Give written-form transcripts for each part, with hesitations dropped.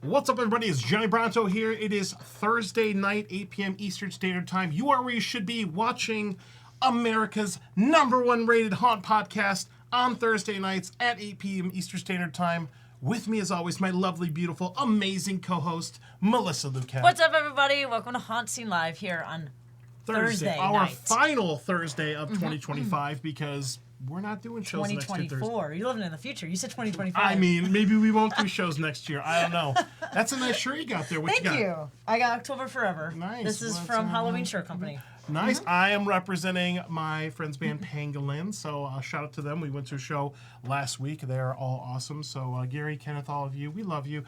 What's up, everybody? It's Johnny Bronto here. It is Thursday night, 8 p.m. Eastern Standard Time. You are where you should be, watching America's #1 rated haunt podcast on Thursday nights at 8 p.m. Eastern Standard Time. With me, as always, my lovely, beautiful, amazing co-host, Melissa Luquette. What's up, everybody? Welcome to HauntScene Live here on Thursday our night. final Thursday of 2025, because we're not doing shows next Thursday. 2024. You're living in the future. You said 2025. I mean, maybe we won't do shows next year. I don't know. That's a nice shirt you got there. What Thank you got? you. I got October Forever. Nice. This is from Halloween Shirt Company. Nice. I am representing my friends band Pangolin, so shout out to them. We went to a show last week. They're all awesome. So Gary, Kenneth, all of you, we love you.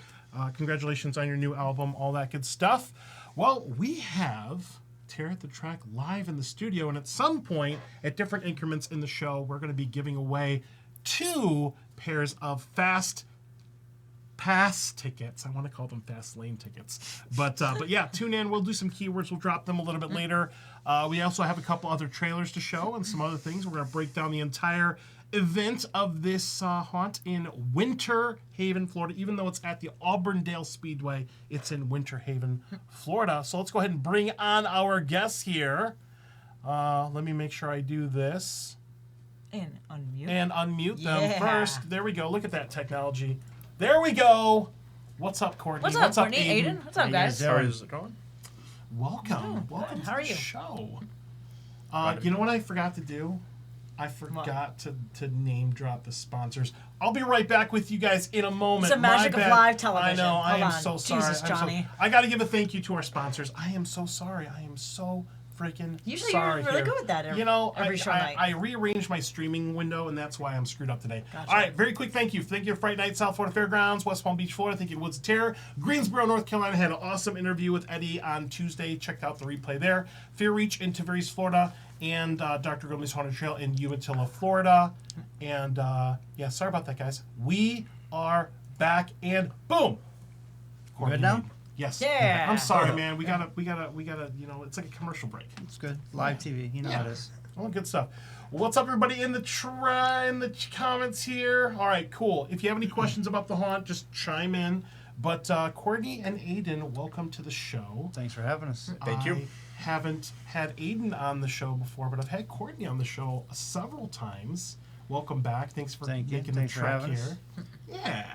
Congratulations on your new album, all that good stuff. Well, we have Tear at the Track live in the studio, and at some point, at different increments in the show, we're going to be giving away 2 pairs of Fast Pass tickets. I want to call them Fast Lane tickets. But yeah, tune in. We'll do some keywords. We'll drop them a little bit later. We also have a couple other trailers to show and some other things. We're going to break down the entire event of this haunt in Winter Haven, Florida. Even though it's at the Auburndale Speedway, it's in Winter Haven, Florida. So let's go ahead and bring on our guests here. Let me make sure I do this. And unmute. And unmute them first. There we go. Look at that technology. There we go. What's up, Courtney? What's up, Courtney? Aiden? What's up, guys? How is it going? Welcome. Welcome good. to How are the you? show. You know what I forgot to do? I forgot to name drop the sponsors. I'll be right back with you guys in a moment. It's the magic of live television. I know. I Hold am on. so sorry. Jesus, Johnny. I got to give a thank you to our sponsors. I am so sorry. I am so freaking Usually sorry you're really here. good with that every show night. I rearranged my streaming window, and that's why I'm screwed up today. Gotcha. All right, very quick thank you. Thank you to Fright Night, South Florida Fairgrounds, West Palm Beach, Florida. Thank you to Woods of Terror. Greensboro, North Carolina had an awesome interview with Eddie on Tuesday. Checked out the replay there. Fear Reach in Tavares, Florida, and Dr. Gomez Haunted Trail in Umatilla, Florida. And yeah, sorry about that, guys. We are back, and boom. Good now? Yes. Yeah. I'm sorry, man. We gotta. You know, it's like a commercial break. It's good. Live TV. You know how it is. All good stuff. Well, what's up, everybody in the comments here? All right, cool. If you have any questions about the haunt, just chime in. But Courtney and Aiden, welcome to the show. Thanks for having us. Thank you. I haven't had Aiden on the show before, but I've had Courtney on the show several times. Welcome back. Thanks for making the trek here. Yeah.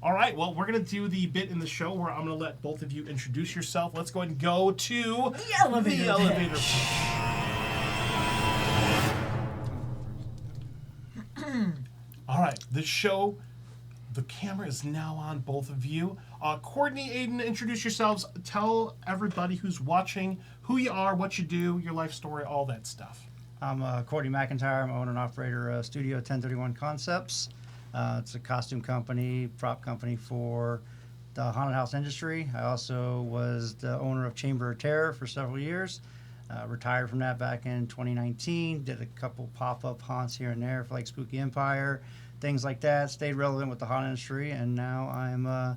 All right, well, we're going to do the bit in the show where I'm going to let both of you introduce yourself. Let's go ahead and go to the elevator pitch. All right, the show, the camera is now on both of you. Courtney, Aiden, introduce yourselves. Tell everybody who's watching who you are, what you do, your life story, all that stuff. I'm Courtney McIntyre. I'm owner and operator of Studio 1031 Concepts. It's a costume company, prop company for the haunted house industry. I also was the owner of Chamber of Terror for several years. Retired from that back in 2019. Did a couple pop-up haunts here and there for like Spooky Empire, things like that. Stayed relevant with the haunt industry, and now I'm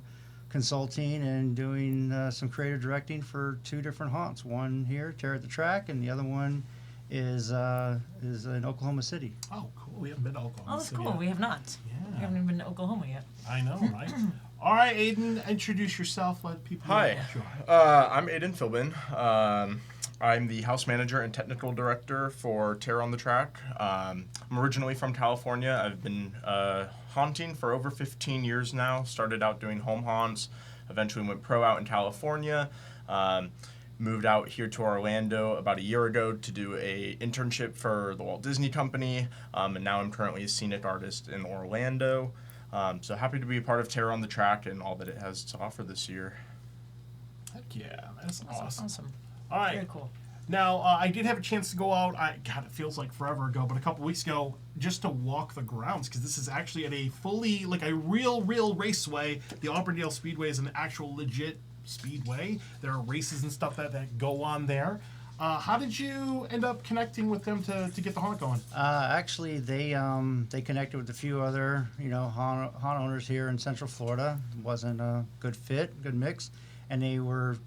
consulting and doing some creative directing for 2 different haunts. One here, Tear at the Track, and the other one is in Oklahoma City. Oh, cool. We haven't been to Oklahoma That's City cool. yet. We have not. Yeah. We haven't even been to Oklahoma yet. I know, right? All right, Aiden, introduce yourself. Let people know Hi, what you are. I'm Aiden Philbin. I'm the house manager and technical director for Terror on the Track. I'm originally from California. I've been haunting for over 15 years now. Started out doing home haunts, eventually went pro out in California. Moved out here to Orlando about a year ago to do a internship for the Walt Disney Company, and now I'm currently a scenic artist in Orlando. So happy to be a part of Terror on the Track and all that it has to offer this year. Heck yeah, that's awesome. All right. Very cool. Now, I did have a chance to go out, God, it feels like forever ago, but a couple weeks ago, just to walk the grounds, because this is actually at a fully, like a real raceway. The Auburndale Speedway is an actual legit speedway. There are races and stuff that go on there. How did you end up connecting with them to get the haunt going? Actually, they connected with a few other haunt owners here in Central Florida. It wasn't a good fit, good mix, and they were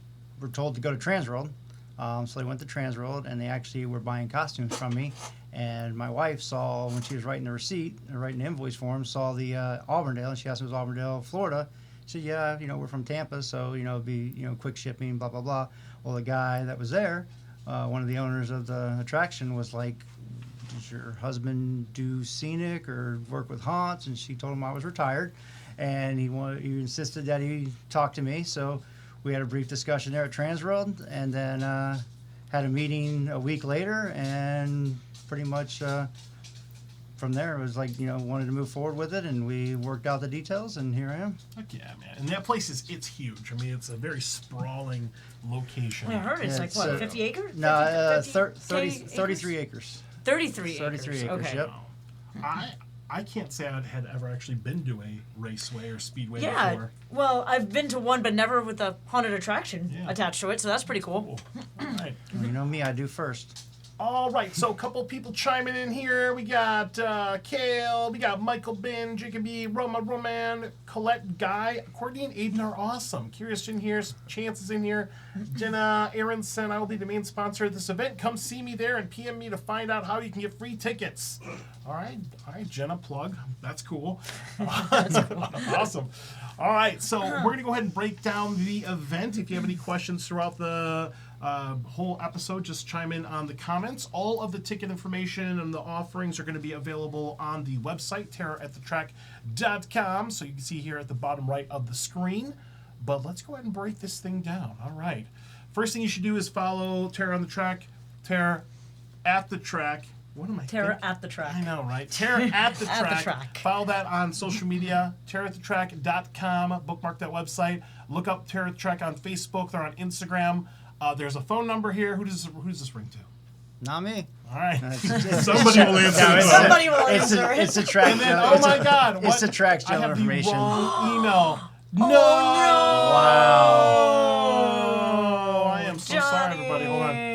told to go to Transworld. So they went to Transworld, and they actually were buying costumes from me. And my wife saw, when she was writing the receipt, writing the invoice form, saw the Auburndale, and she asked if it was Auburndale, Florida. said, yeah, we're from Tampa, so, it'd be, quick shipping, blah, blah, blah. Well, the guy that was there, one of the owners of the attraction was like, does your husband do scenic or work with haunts? And she told him I was retired. And he insisted that he talk to me. So we had a brief discussion there at Transworld, and then had a meeting a week later, and pretty much from there it was like, wanted to move forward with it, and we worked out the details, and here I am. Heck yeah, man. And that place it's huge. I mean, it's a very sprawling location. I heard it's Yeah, like, it's, what, 50 acres? No, 50 33 acres. 33 33 acres, Okay. yep. I can't say I had ever actually been to a raceway or speedway Yeah. before. Well, I've been to one, but never with a haunted attraction Yeah. attached to it, so that's pretty cool. All right. Well, you know me, I do first. All right, so a couple people chiming in here. We got Kale, we got Michael Ben, Jacoby, Roma Roman, Colette Guy, Courtney and Aiden are awesome. Curious in here, Chance is in here. Jenna Aronson, I will be the main sponsor of this event. Come see me there and PM me to find out how you can get free tickets. All right, Jenna, plug. That's cool. Awesome. All right, so we're going to go ahead and break down the event. If you have any questions throughout the whole episode, just chime in on the comments. All of the ticket information and the offerings are going to be available on the website, terroratthetrack.com. So you can see here at the bottom right of the screen. But let's go ahead and break this thing down. All right. First thing you should do is follow Terror on the Track, Terror at the Track. What am I Terror thinking? at the track. I know, right? Terror at the At the track. track. Follow that on social media, terroratthetrack.com. Bookmark that website. Look up Terror at the Track on Facebook. They're on Instagram. There's a phone number here. Who does this ring to? Not me. All right. It's- Somebody will answer. No, the it's phone. Somebody will It's answer a, it. it's a track. And then, no, oh it's a- my God. It's what? a track I channel have information. the wrong email. No. Wow. I am so sorry, everybody. Hold on. Johnny.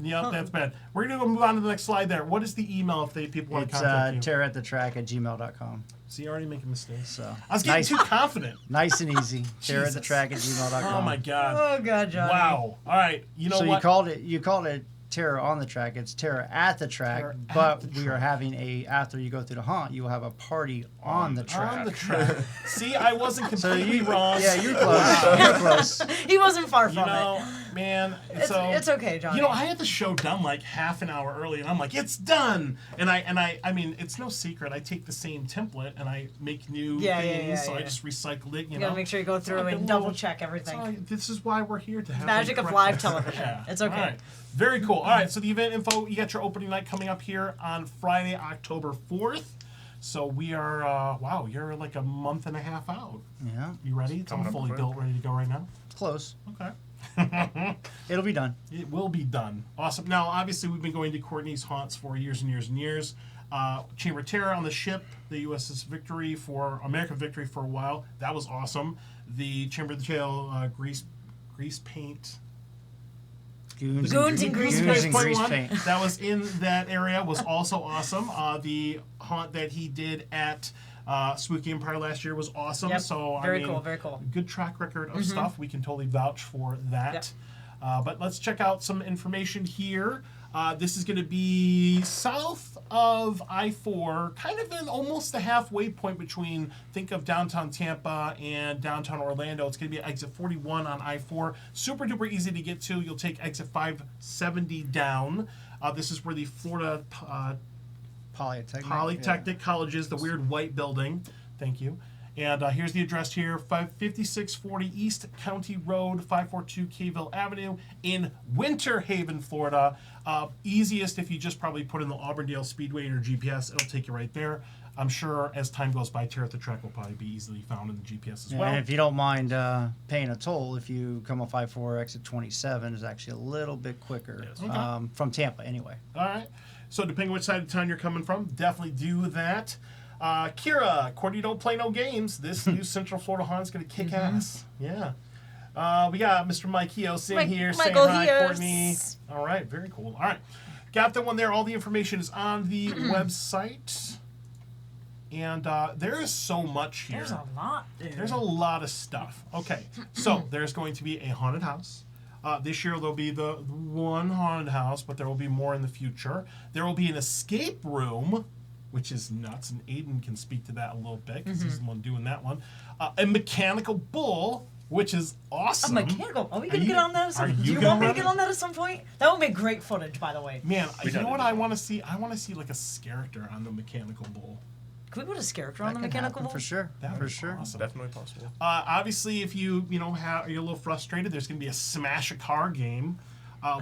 Yep, that's bad. We're going to go move on to the next slide there. What is the email if people want to It's contact you? terroratthetrack@gmail.com. See, you're already making mistakes. So I was getting nice, too confident. nice and easy. terroratthetrack@gmail.com. Oh my God. Oh, God, Johnny. Wow. All right. You know So what? you called it Terror on the Track. It's Terror at the Track, Terror at but the we are having after you go through the haunt, you will have a party on the track. On the track. See, I wasn't So completely wrong. Yeah, you're close. You're close. He wasn't far You from know, man. it. It's okay, Johnny. You know, I had the show done like half an hour early, and I'm like, it's done. And I mean, it's no secret. I take the same template and I make new things, so I just recycled it. You gotta make sure you go through and double check everything. This is why we're here to have Magic them of correct- live television. Yeah. It's okay. All right. Very cool. All right, so the event info, you got your opening night coming up here on Friday, October 4th. So we are, wow, you're like a month and a half out. Yeah, You ready? It's all Coming up fully quick. built, ready to go right now? close. Okay. It'll be done. It will be done. Awesome. Now, obviously, we've been going to Courtney's haunts for years and years and years. Chamber of Terror on the ship, the USS Victory for American Victory for a while. That was awesome. The Chamber of the Tail grease paint. Goons and grease goons paint. and grease paint. That was in that area was also awesome. The haunt that he did at Spooky Empire last year was awesome. Yep. So Very I mean, cool, very cool. Good track record of stuff. We can totally vouch for that. But let's check out some information here. This is going to be south of I-4, kind of in almost the halfway point between, think of downtown Tampa and downtown Orlando. It's going to be exit 41 on I-4. Super duper easy to get to. You'll take exit 570 down. This is where the Florida Polytechnic College is, the weird white building. Thank you. And here's the address here, 5640 East County Road, 542 K-Ville Avenue in Winter Haven, Florida. Easiest if you just probably put in the Auburndale Speedway in your GPS, it'll take you right there. I'm sure as time goes by, Terror at the Track will probably be easily found in the GPS as well. And if you don't mind paying a toll, if you come on 54 exit 27, is actually a little bit quicker Yes. Okay. from Tampa anyway. All right. So depending which side of town you're coming from, definitely do that. Kira, Courtney don't play no games. This new Central Florida haunt is going to kick ass. Yeah. We got Mr. Mike Hios in here saying Michael hi, Hios. Courtney. All right, very cool. All right. Got that one there. All the information is on the website. And there is so much here. There's a lot, dude. There's a lot of stuff. Okay, so there's going to be a haunted house. This year there'll be the one haunted house, but there will be more in the future. There will be an escape room. which is nuts, and Aiden can speak to that a little bit because he's the one doing that one. A mechanical bull, which is awesome. A mechanical. Are we going to get on that at some point? Do you gonna want me to run get it? on that at some point? That would make great footage, by the way. Man, you done know it what I before. want to see? I want to see like a character on the mechanical bull. Can we put a character on That the can mechanical happen bull? for sure. That For would be sure. awesome. Definitely possible. Obviously, if you're a little frustrated, there's going to be a Smash a Car game,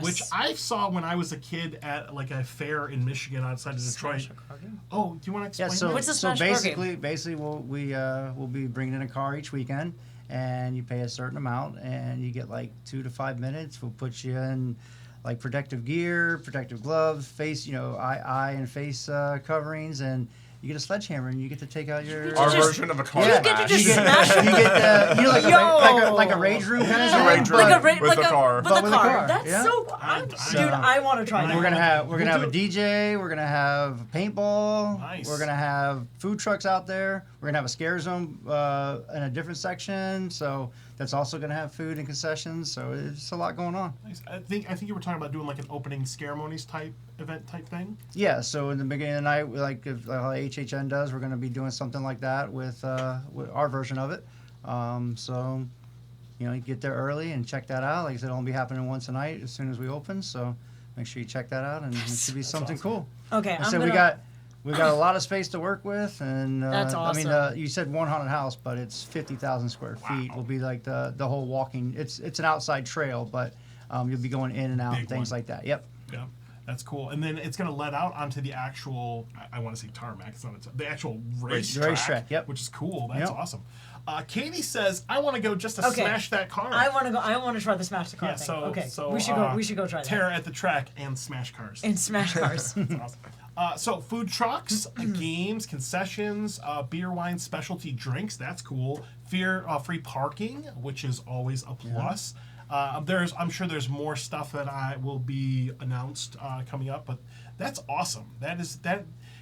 which I saw when I was a kid at like a fair in Michigan outside of Detroit. Smash a car game? Oh, do you want to Yeah, explain so, that? What's the so Smash Car game? basically we'll be bringing in a car each weekend, and you pay a certain amount, and you get like 2 to 5 minutes. We'll put you in like protective gear, protective gloves, face, eye and face coverings, and you get a sledgehammer, and you get to take out your. Our just- version of a car Yeah. You get to smash. just smash You get like, Yo! like a rage room kind of a thing, rage room. but With the car. With But the with a car. car, That's yeah. so. Dude, I want to try that. we're gonna have We'll a do DJ. We're gonna have paintball. Nice. We're gonna have food trucks out there. We're gonna have a scare zone in a different section. So that's also gonna have food and concessions. So it's a lot going on. Nice. I think you were talking about doing like an opening ceremonies type event type thing. Yeah. So in the beginning of the night, like if HHN does, we're gonna be doing something like that with our version of it. So you get there early and check that out. Like I said, it'll only be happening once a night as soon as we open. So make sure you check that out, and it should be something awesome. cool. Okay, So we got a lot of space to work with, and That's I mean, awesome. you said one haunted house, but it's 50,000 square feet. Wow. Will be like the whole walking. It's an outside trail, but you'll be going in and out Big and things one. like that. Yep. Yeah, that's cool. And then it's going to let out onto the actual, I want to say tarmac, it's not the actual racetrack. Racetrack, yep. Which is cool. That's Yep. awesome. Katie says, I want to go just to Okay. smash that car. I want to go. I want to try the smash the car Yeah, thing. so, Okay, so we should go. We should go try that. Terror at the track and smash cars. And smash cars. That's awesome. So food trucks, games, concessions, beer, wine, specialty drinks. That's cool. Free parking, which is always a plus. I'm sure there's more stuff that will be announced coming up, but that's awesome.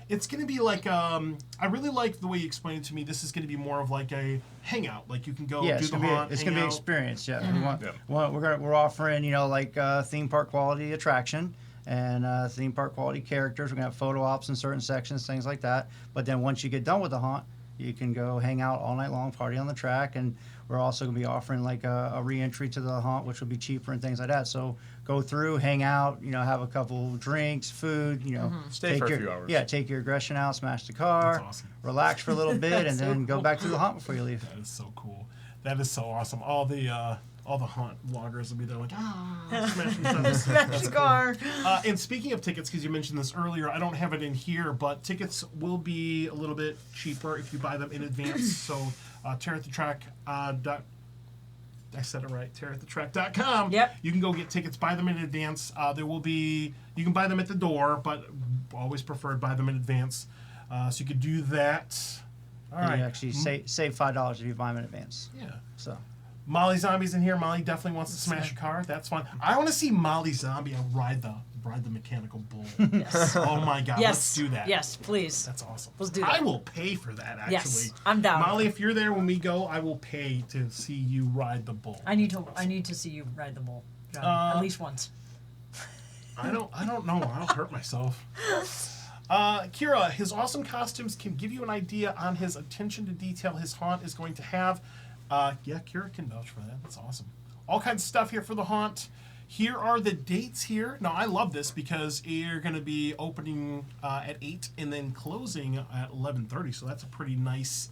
It's going to be like I really like the way you explained it to me. This is going to be more of like a hangout. Like you can go Yeah, do it's the gonna be haunt. it's hang gonna be out. experience. Yeah. Yeah. We're offering like theme park quality attraction and theme park quality characters. We're gonna have photo ops in certain sections, things like that. But then once you get done with the haunt, you can go hang out all night long, party on the track, and we're also going to be offering like a re-entry to the haunt, which will be cheaper and things like that. So go through, hang out, have a couple drinks, food, Stay for a few hours. Yeah, take your aggression out, smash the car, That's awesome. relax for a little bit, and then go back to the haunt before you leave. That is so cool. That is so awesome. All the haunt vloggers will be there like, smashing stuff. Smash the car. And speaking of tickets, because you mentioned this earlier, I don't have it in here, but tickets will be a little bit cheaper if you buy them in advance. So, Terror at the Track. I said it right. TerrorAtTheTrack.com. Yep. You can go get tickets, buy them in advance. You can buy them at the door, but always preferred buy them in advance. So you could do that. All right. You actually save $5 if you buy them in advance. Yeah. So. Molly Zombie's in here. Molly definitely wants to smash a car. That's fun. I want to see Molly Zombie ride the mechanical bull. Yes. Oh my God. Yes. Let's do that. Yes, please. That's awesome. Let's do that. I will pay for that, actually. Yes, I'm down. Molly, if you're there when we go, I will pay to see you ride the bull. I need to see you ride the bull, John, at least once. I don't know. I'll hurt myself. Kira, his awesome costumes can give you an idea on his attention to detail his haunt is going to have. Yeah, Kira can vouch for that. That's awesome. All kinds of stuff here for the haunt. Here are the dates here. Now, I love this because you're going to be opening at 8 and then closing at 11:30. So that's a pretty nice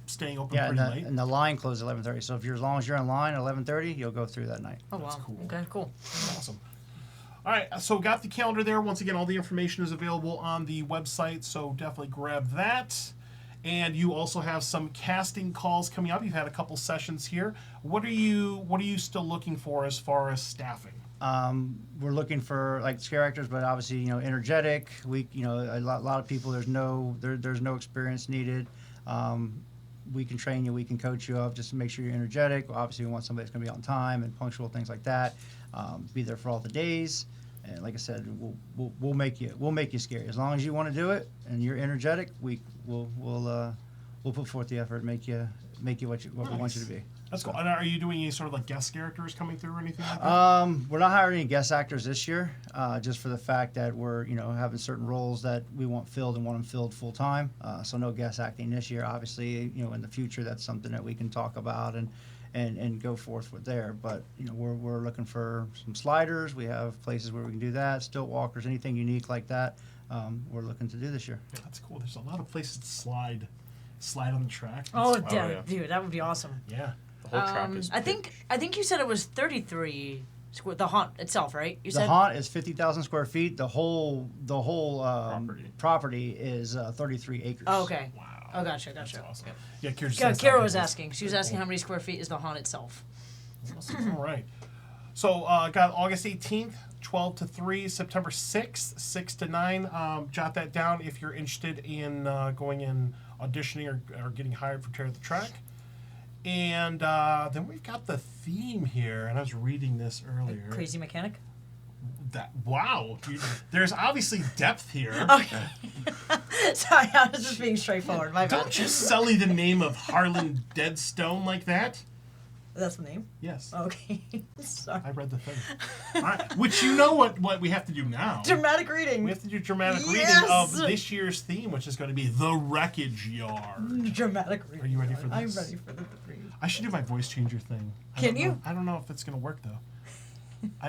staying open Yeah, pretty late. and the line closes at 11:30. So as long as you're in line at 11:30, you'll go through that night. Oh wow. cool. Okay, cool. Awesome. All right, so got the calendar there. Once again, all the information is available on the website, so definitely grab that. And you also have some casting calls coming up. You've had a couple sessions here. What are you still looking for as far as staffing? We're looking for like scare actors, but obviously energetic. A lot of people there's no experience needed. We can train you, we can coach you up just to make sure you're energetic. Obviously, we want somebody that's going to be on time and punctual, things like that. Be there for all the days, and like I said, we'll make you scary as long as you want to do it and you're energetic. We'll put forth the effort to make you make you what we want you to be. That's cool. And are you doing any sort of like guest characters coming through or anything like that? We're not hiring any guest actors this year, just for the fact that we're having certain roles that we want filled and want them filled full time. So no guest acting this year. Obviously, in the future that's something that we can talk about and go forth with there. But we're looking for some sliders. We have places where we can do that. Stilt walkers, anything unique like that. We're looking to do this year. Yeah, that's cool. There's a lot of places to slide on the track. Oh, yeah. dude, that would be awesome. Yeah. The whole track is I think you said it was 33 square. The haunt itself, right? You said haunt is 50,000 square feet. The whole property is 33 acres. Oh, okay. Wow. Oh, gotcha. That's awesome. Yep. Yeah, Kira was asking. She was asking how many square feet is the haunt itself. Awesome. All right. So, got August 18th, 12 to 3, September 6th, 6 to 9. Jot that down if you're interested in going in auditioning or getting hired for Tear at the Track. And then we've got the theme here, and I was reading this earlier. Crazy mechanic. Wow. There's obviously depth here. Okay. Sorry, I was just being straightforward. My bad. Don't you sully the name of Harlan Deadstone like that. That's the name? Yes. Okay. Sorry. I read the thing. All right. Which you know what we have to do now. Dramatic reading. We have to do dramatic Yes! reading of this year's theme, which is going to be The Wreckage Yard. Dramatic reading. Are you ready for this? I'm ready for the read. I should do my voice changer thing. Can you? I don't know if it's going to work, though.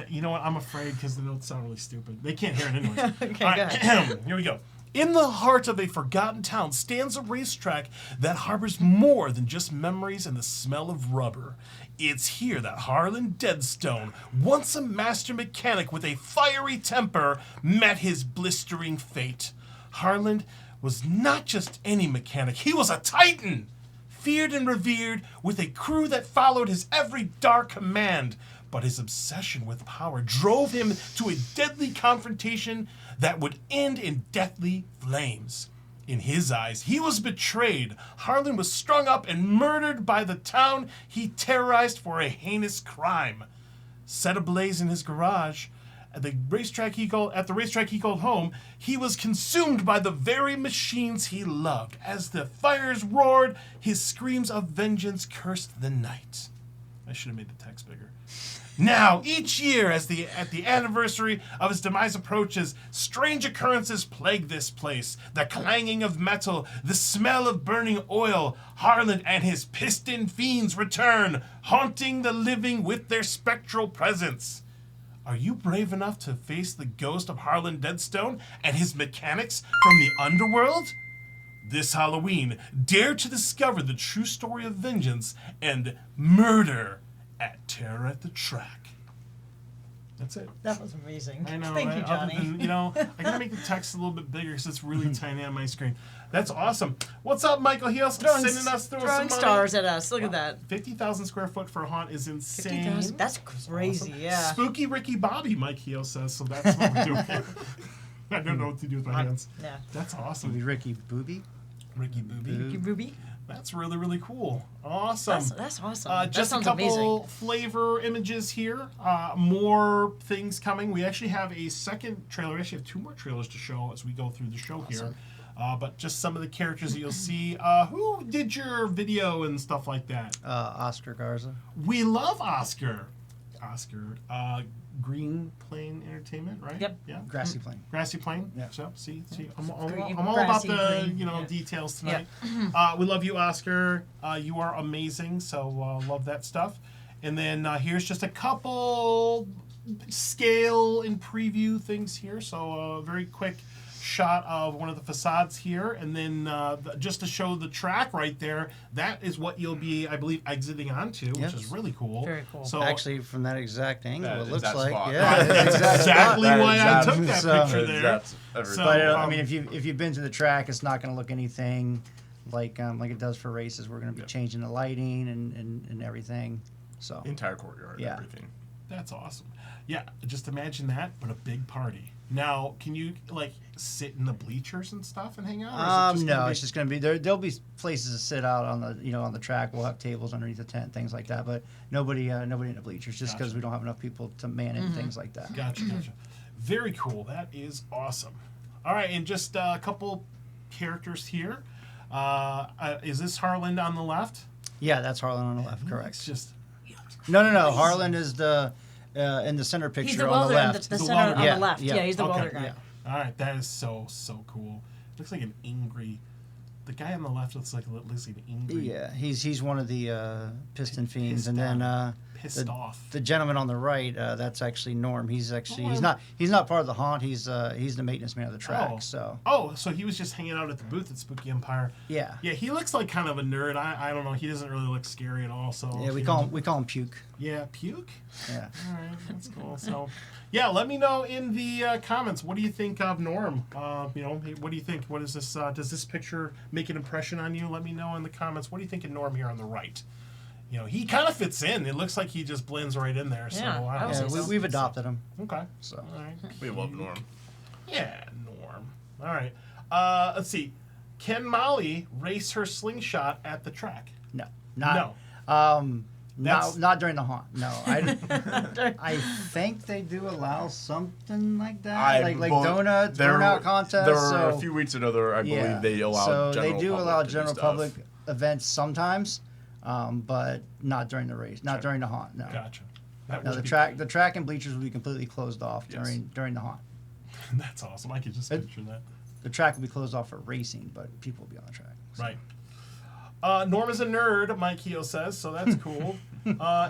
You know what? I'm afraid because the notes sound really stupid. They can't hear it anyways. Okay, All right, go ahead. Here we go. In the heart of a forgotten town stands a racetrack that harbors more than just memories and the smell of rubber. It's here that Harlan Deadstone, once a master mechanic with a fiery temper, met his blistering fate. Harlan was not just any mechanic, he was a titan! Feared and revered, with a crew that followed his every dark command. But his obsession with power drove him to a deadly confrontation that would end in deathly flames. In his eyes, he was betrayed. Harlan was strung up and murdered by the town he terrorized for a heinous crime. Set ablaze in his garage, at the racetrack he called home, he was consumed by the very machines he loved. As the fires roared, his screams of vengeance cursed the night. I should have made the text bigger. Now, each year, at the anniversary of his demise approaches, strange occurrences plague this place. The clanging of metal, the smell of burning oil. Harlan and his piston fiends return, haunting the living with their spectral presence. Are you brave enough to face the ghost of Harlan Deadstone and his mechanics from the underworld? This Halloween, dare to discover the true story of vengeance and murder at Terror at the Track. That's it. That was amazing. I know. Thank you, Johnny. I gotta make the text a little bit bigger because it's really tiny on my screen. That's awesome. What's up, Michael Hills? Sending us through some throwing money. stars at us. Look at that. 50,000 square foot for a haunt is insane. 50,000. That's crazy. Awesome. Yeah. Spooky Ricky Bobby, Mike Heel says. So that's what we're doing. I don't know what to do with my hands. Yeah. That's Maybe awesome. Ricky Booby. Ricky Booby. Ricky Ruby. That's really, really cool. Awesome. That's awesome. Just that a sounds couple amazing. flavor images here. More things coming. We actually have a second trailer. We actually have 2 more trailers to show as we go through the show here. But just some of the characters that you'll see. Who did your video and stuff like that? Oscar Garza. We love Oscar. Green Plain Entertainment, right? Yep. Yeah. Grassy Plain. Grassy Plain. Yeah. So see, I'm Green- all about grassy the green, yeah. details tonight. We love you, Oscar. You are amazing. So love that stuff. And then here's just a couple scale and preview things here. So very quick shot of one of the facades here, and then just to show the track right there, that is what you'll be, I believe, exiting onto, which Yes. is really cool. Very cool. So Actually, from that exact angle, That it is looks that like. spot. Yeah, Right, that's exactly That why is I that- took that so- picture there. That's everything. So- But I Um, mean, if you've been to the track, it's not going to look anything like it does for races. We're going to be Yep. changing the lighting and everything. So The entire courtyard, Yeah. everything. That's awesome. Yeah, just imagine that, but a big party. Now, can you like sit in the bleachers and stuff and hang out? Or is it just no, gonna be- it's just going to be there. There'll be places to sit out on the on the track. We'll have tables underneath the tent, things like that. But nobody in the bleachers, just because Gotcha. we don't have enough people to man it and things like that. Gotcha. Very cool. That is awesome. All right, and just a couple characters here. Is this Harlan on the left? Yeah, that's Harlan on the left. It's Correct. just No. Harlan is the in the center picture He's the on welder the in left. the He's the center welder. on Yeah, the left. yeah. Yeah, he's the okay. welder guy. Yeah. All right, that is so cool. Looks like an angry. The guy on the left looks like an angry. Yeah, he's one of the piston fiends, Pissed and then pissed off. the gentleman on the right, that's actually Norm. He's actually Norm. he's not part of the haunt. He's the maintenance man of the track. So So he was just hanging out at the booth at Spooky Empire. yeah, Yeah, he looks like kind of a nerd. I don't know. He doesn't really look scary at all. So yeah, we call him Puke. Yeah, puke. Yeah. All right, that's cool. So, yeah, let me know in the comments. What do you think of Norm? What do you think? What is this? Does this picture make an impression on you? Let me know in the comments. What do you think of Norm here on the right? He kind of fits in. It looks like he just blends right in there. So Yeah, I would Yeah, say so. we've adopted him. Okay. So All right. We love Norm. Yeah, Norm. All right. Let's see. Can Molly race her slingshot at the track? no, No. not during the haunt. No, I think they do allow something like that, like donuts, burnout contests. There are so, a few weeks ago, I yeah, believe they allow so general they do public allow to do general stuff. public events sometimes, but not during the race, not during the haunt. No, Gotcha. That no. would The track and bleachers will be completely closed off Yes. during the haunt. That's awesome. I could just picture that. The track will be closed off for racing, but people will be on the track. So. Right. Norm is a nerd, Mike Heo says, so that's cool.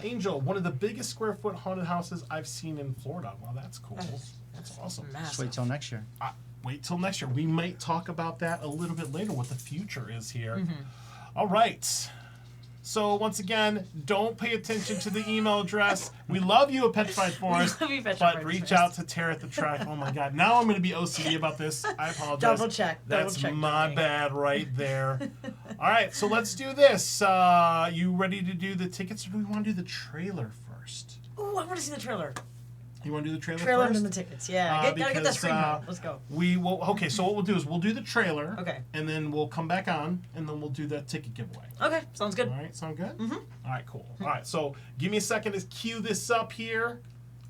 Angel, one of the biggest square foot haunted houses I've seen in Florida. Wow, that's cool. That's awesome. Just wait till next year. Wait till next year. We might talk about that a little bit later, what the future is here. All right. So once again, don't pay attention to the email address. We love you at Petrified Forest, love you, Petrified but Forest. reach out to Tara at the track. Oh my God! Now I'm going to be OCD about this. I apologize. Double check. That's Double check. my bad right there. All right, so let's do this. You ready to do the tickets, or do we want to do the trailer first? Ooh, I want to see the trailer. You want to do the trailer Trailer first? and then the tickets. Yeah, gotta get that because, screen home. Let's go. We will. Okay, so what we'll do is we'll do the trailer. Okay. And then we'll come back on, and then we'll do the ticket giveaway. Okay, sounds good. All right, sound good? Mm-hmm. All right, cool. All right, so give me a second to cue this up here.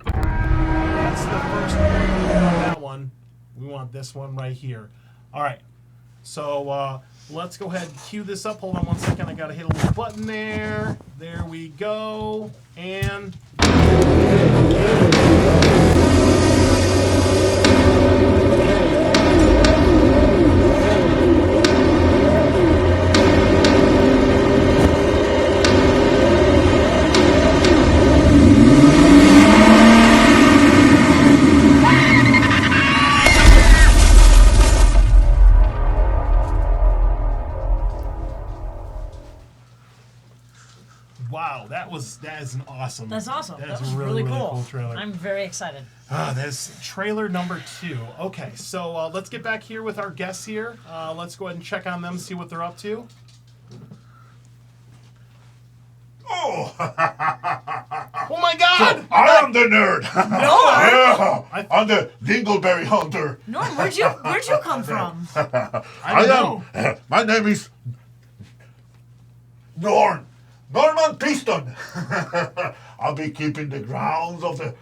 That's the first one. We want that one. We want this one right here. All right. So let's go ahead and cue this up. Hold on one second. I got to hit a little button there. There we go. And... Wow, that is an awesome. That's awesome. That That is was a really cool. trailer. I'm very excited. That is trailer number 2. Okay, so let's get back here with our guests here. Let's go ahead and check on them, see what they're up to. Oh, Oh my God! I am the nerd. Norm, Yeah, I'm the Dingleberry Hunter. Norm, where'd you come from? I don't know. My name is Norman Piston. I'll be keeping the grounds of the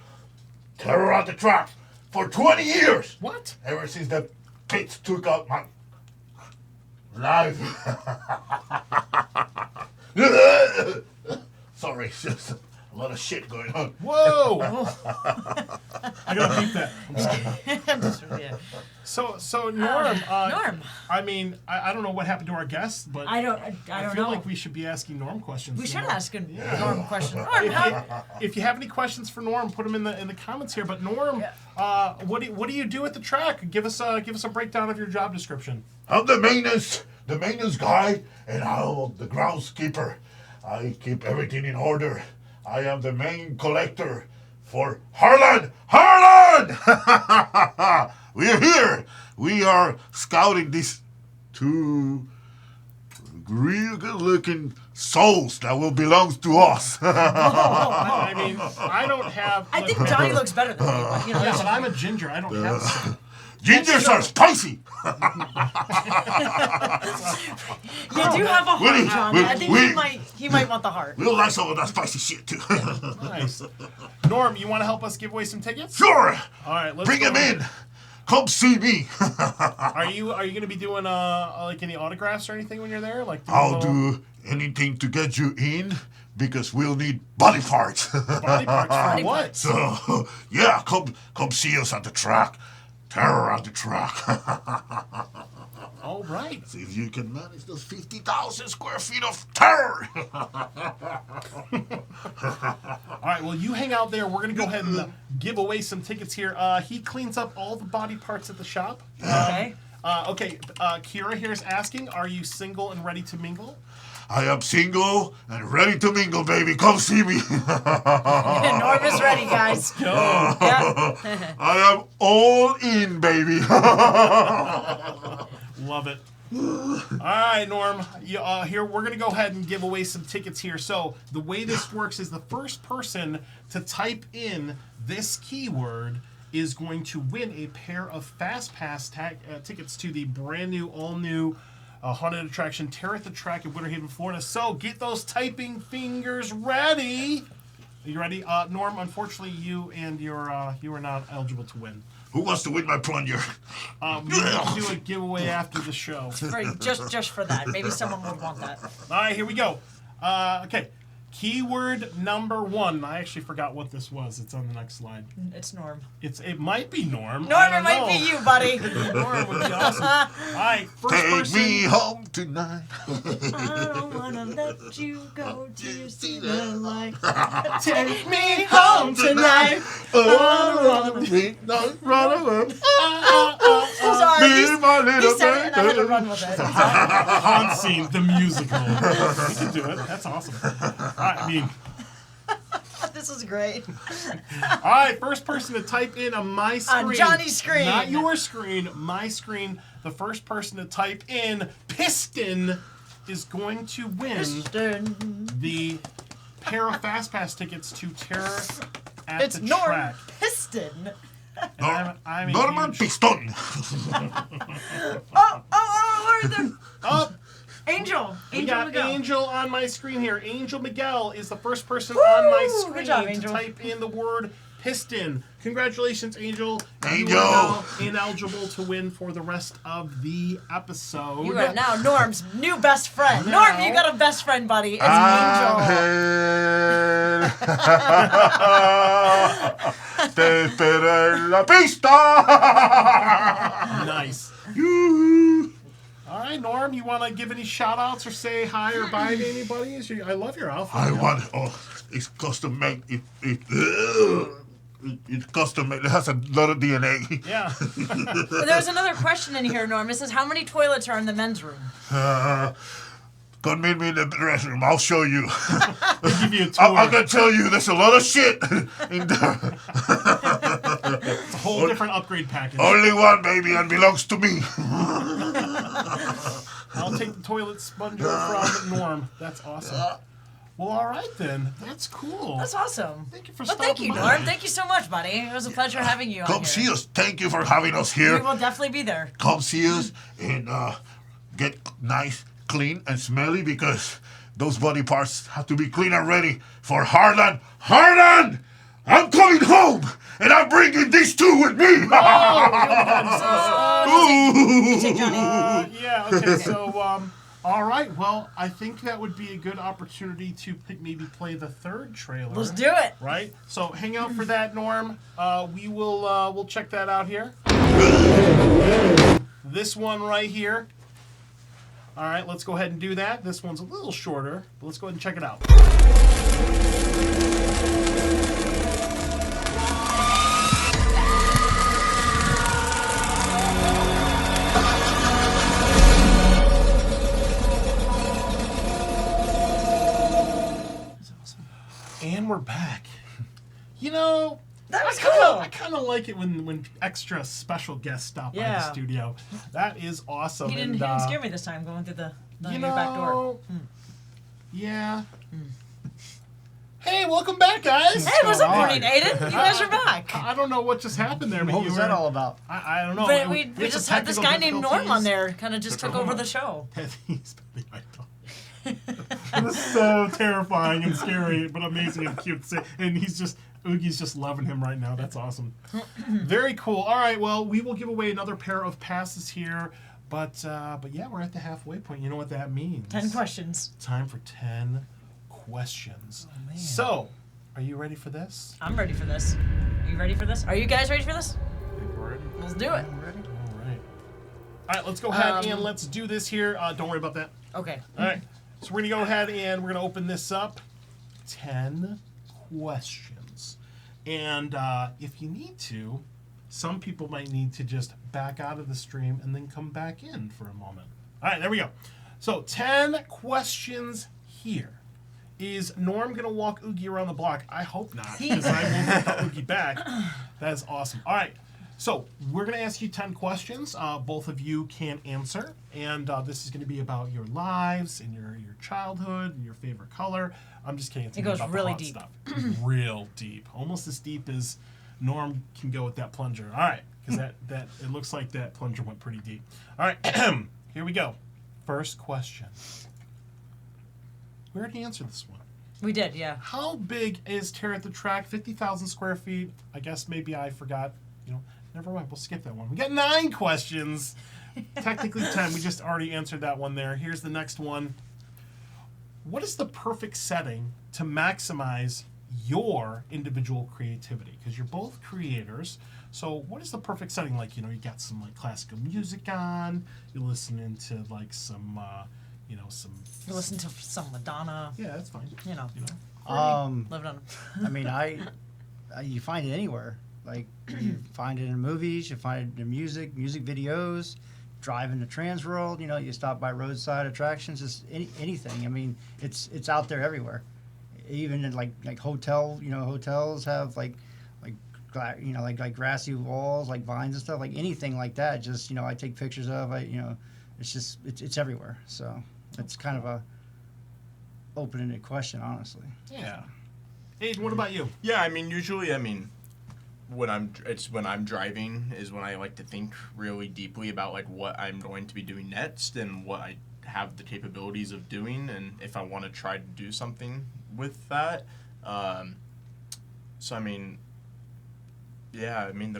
Terror at the Track for 20 years. What? Ever since the pits took out my life. Sorry, it's just a lot of shit going on. Whoa! I gotta beat that. I'm just kidding. Yeah. So Norm. Norm. I mean, I don't know what happened to our guests, but I don't feel know. like we should be asking Norm questions. We you should know? ask a Norm question. Norm, If you have any questions for Norm, put them in the comments here. But Norm, what do you do at the track? Give us a breakdown of your job description. I'm the maintenance guy, and I'm the groundskeeper. I keep everything in order. I am the main collector for Harlan. We are here. We are scouting these 2 real good-looking souls that will belong to us. I mean, I don't have. I think Johnny looks better than me, but you know. Yeah, but I'm a ginger. I don't have. a Gingers are spicy. You do have a heart, Johnny. I think he might want the heart. We'll like some of that spicy shit too. Nice. Norm, you want to help us give away some tickets? Sure. All right, let's Bring go him in. come see me. Are you going to be doing like any autographs or anything when you're there? Like I'll do anything to get you in because we'll need body parts. body parts for what? So, yeah, come see us at the track. Terror at the track. All right. See if you can manage those 50,000 square feet of terror. All right, well, you hang out there. We're going to go ahead and give away some tickets here. He cleans up all the body parts at the shop. Okay. Kira here is asking, are you single and ready to mingle? I am single and ready to mingle, baby. Come see me. Norm is ready, guys. Go. Yeah. I am all in, baby. Love it. All right, Norm. Here we're gonna go ahead and give away some tickets here. So the way this works is the first person to type in this keyword is going to win a pair of Fast Pass tickets to the brand new, all new haunted attraction Terror at the Track in Winter Haven, Florida. So get those typing fingers ready. Are you ready, Norm? Unfortunately, you are not eligible to win. Who wants to win my plunger? We can do a giveaway after the show. Just for that. Maybe someone would want that. All right, here we go. Okay, keyword number 1. I actually forgot what this was. It's on the next slide. It's Norm. It might be Norm. Norm, it might be you, buddy. Norm would be awesome. All right, first Take person. me home tonight. I don't wanna let you go till you see the light. Take me home tonight. Sorry, Be my he little said it and I had to baby. run with it. HauntScene, the musical. We can do it. That's awesome. I mean, This is great. all right, first person to type in on my screen. On Johnny's screen. Not your screen, my screen. The first person to type in Piston is going to win the pair of Fast Pass tickets to Terror at It's the Norm Track. Piston. And I'm a Norman huge- Piston. Oh, the Oh, Angel. we Angel got Miguel. Angel on my screen here. Angel Miguel is the first person on my Woo! screen Good job, to Angel. type in the word piston. Congratulations, Angel. Angel. You are now ineligible to win for the rest of the episode. You are now Norm's new best friend. Now- Norm, you got a best friend, buddy. It's Te esperé en la pista. Nice. Yoo-hoo. All right, Norm, you want to give any shout outs or say hi or bye to anybody? I love your outfit. I want. Oh, it's custom made. It's custom made. It has a lot of DNA. Yeah. Angel. There's another question in here, Norm. It says, how many toilets are in the men's room? Come meet me in the restroom. I'll show you. We'll give you a tour. I can tell you, there's a lot of shit in there. It's a whole different upgrade package. Only one, baby, and belongs to me. I'll take the toilet sponger from Norm. That's awesome. Well, all right then. That's cool. That's awesome. Thank you for Well, stopping thank you, by. Norm. Thank you so much, buddy. It was a pleasure having you on Come here. see us. Thank you for having us We here. will definitely be there. Come see us and get nice, clean, and smelly because those body parts have to be clean and ready for Harlan. Harlan! I'm coming home, and I'm bringing these two with me. You take Johnny. Yeah, okay, so, all right, well, I think that would be a good opportunity to maybe play the third trailer. Let's do it. Right? So hang out for that, Norm. We'll check that out here. This one right here. All right, let's go ahead and do that. This one's a little shorter, but let's go ahead and check it out. And we're back. You know, That was I cool. kind of like it when extra special guests stop by the Yeah. studio. That is awesome. He didn't scare me this time going through the You your back door. know, yeah. Hey, welcome back, guys. Hey, what's up, Courtney and Aiden? You guys are back. I don't know what just happened there, but What you was were, that all about? I don't know. But we had just some had this technical guy named Norm on there, kind of just took over the show. He's petting my dog. It was so terrifying and scary, but amazing and cute. And he's just Oogie's just loving him right now. That's awesome. Very cool. All right, well, we will give away another pair of passes here. But yeah, we're at the halfway point. You know what that means. 10 questions. Time for 10 questions. Oh, man. So, are you ready for this? I'm ready for this. Are you ready for this? Are you guys ready for this? I think we're ready. Let's do it. All right. All right, let's go ahead and let's do this here. Don't worry about that. Okay. All right. So we're going to go ahead and we're going to open this up. 10 questions. And if you need to, some people might need to just back out of the stream and then come back in for a moment. All right, there we go. So 10 questions here. Is Norm going to walk Oogie around the block? I hope not, because I won't get the Oogie back. That is awesome. All right. So we're going to ask you 10 questions. Both of you can answer. And this is going to be about your lives and your childhood and your favorite color. I'm just kidding. It's It gonna be goes about really the deep. hot Stuff. Real deep. Almost as deep as Norm can go with that plunger. All right. Because that it looks like that plunger went pretty deep. All right. Here we go. First question. We already answered this one. We did, yeah. How big is Terror at the Track? 50,000 square feet. I guess maybe I forgot. Never mind. We'll skip that one. We got 9 questions. Technically 10. We just already answered that one there. Here's the next one. What is the perfect setting to maximize your individual creativity? Because you're both creators. So what is the perfect setting? Like, you got some like classical music on. You're listening to like some, some. You listen to some Madonna. Yeah, that's fine. Living on. I mean, you find it anywhere. Like, you find it in movies, you find it in music videos, driving the trans world. You stop by roadside attractions, just anything. I mean, it's out there everywhere. Even in like hotels have like grassy walls, like vines and stuff, like anything like that. Just I take pictures of. It's everywhere. So it's kind of a open-ended question, honestly. Yeah. Aiden, what about you? Yeah, usually, when I'm driving is when I like to think really deeply about like what I'm going to be doing next and what I have the capabilities of doing, and if I want to try to do something with that. The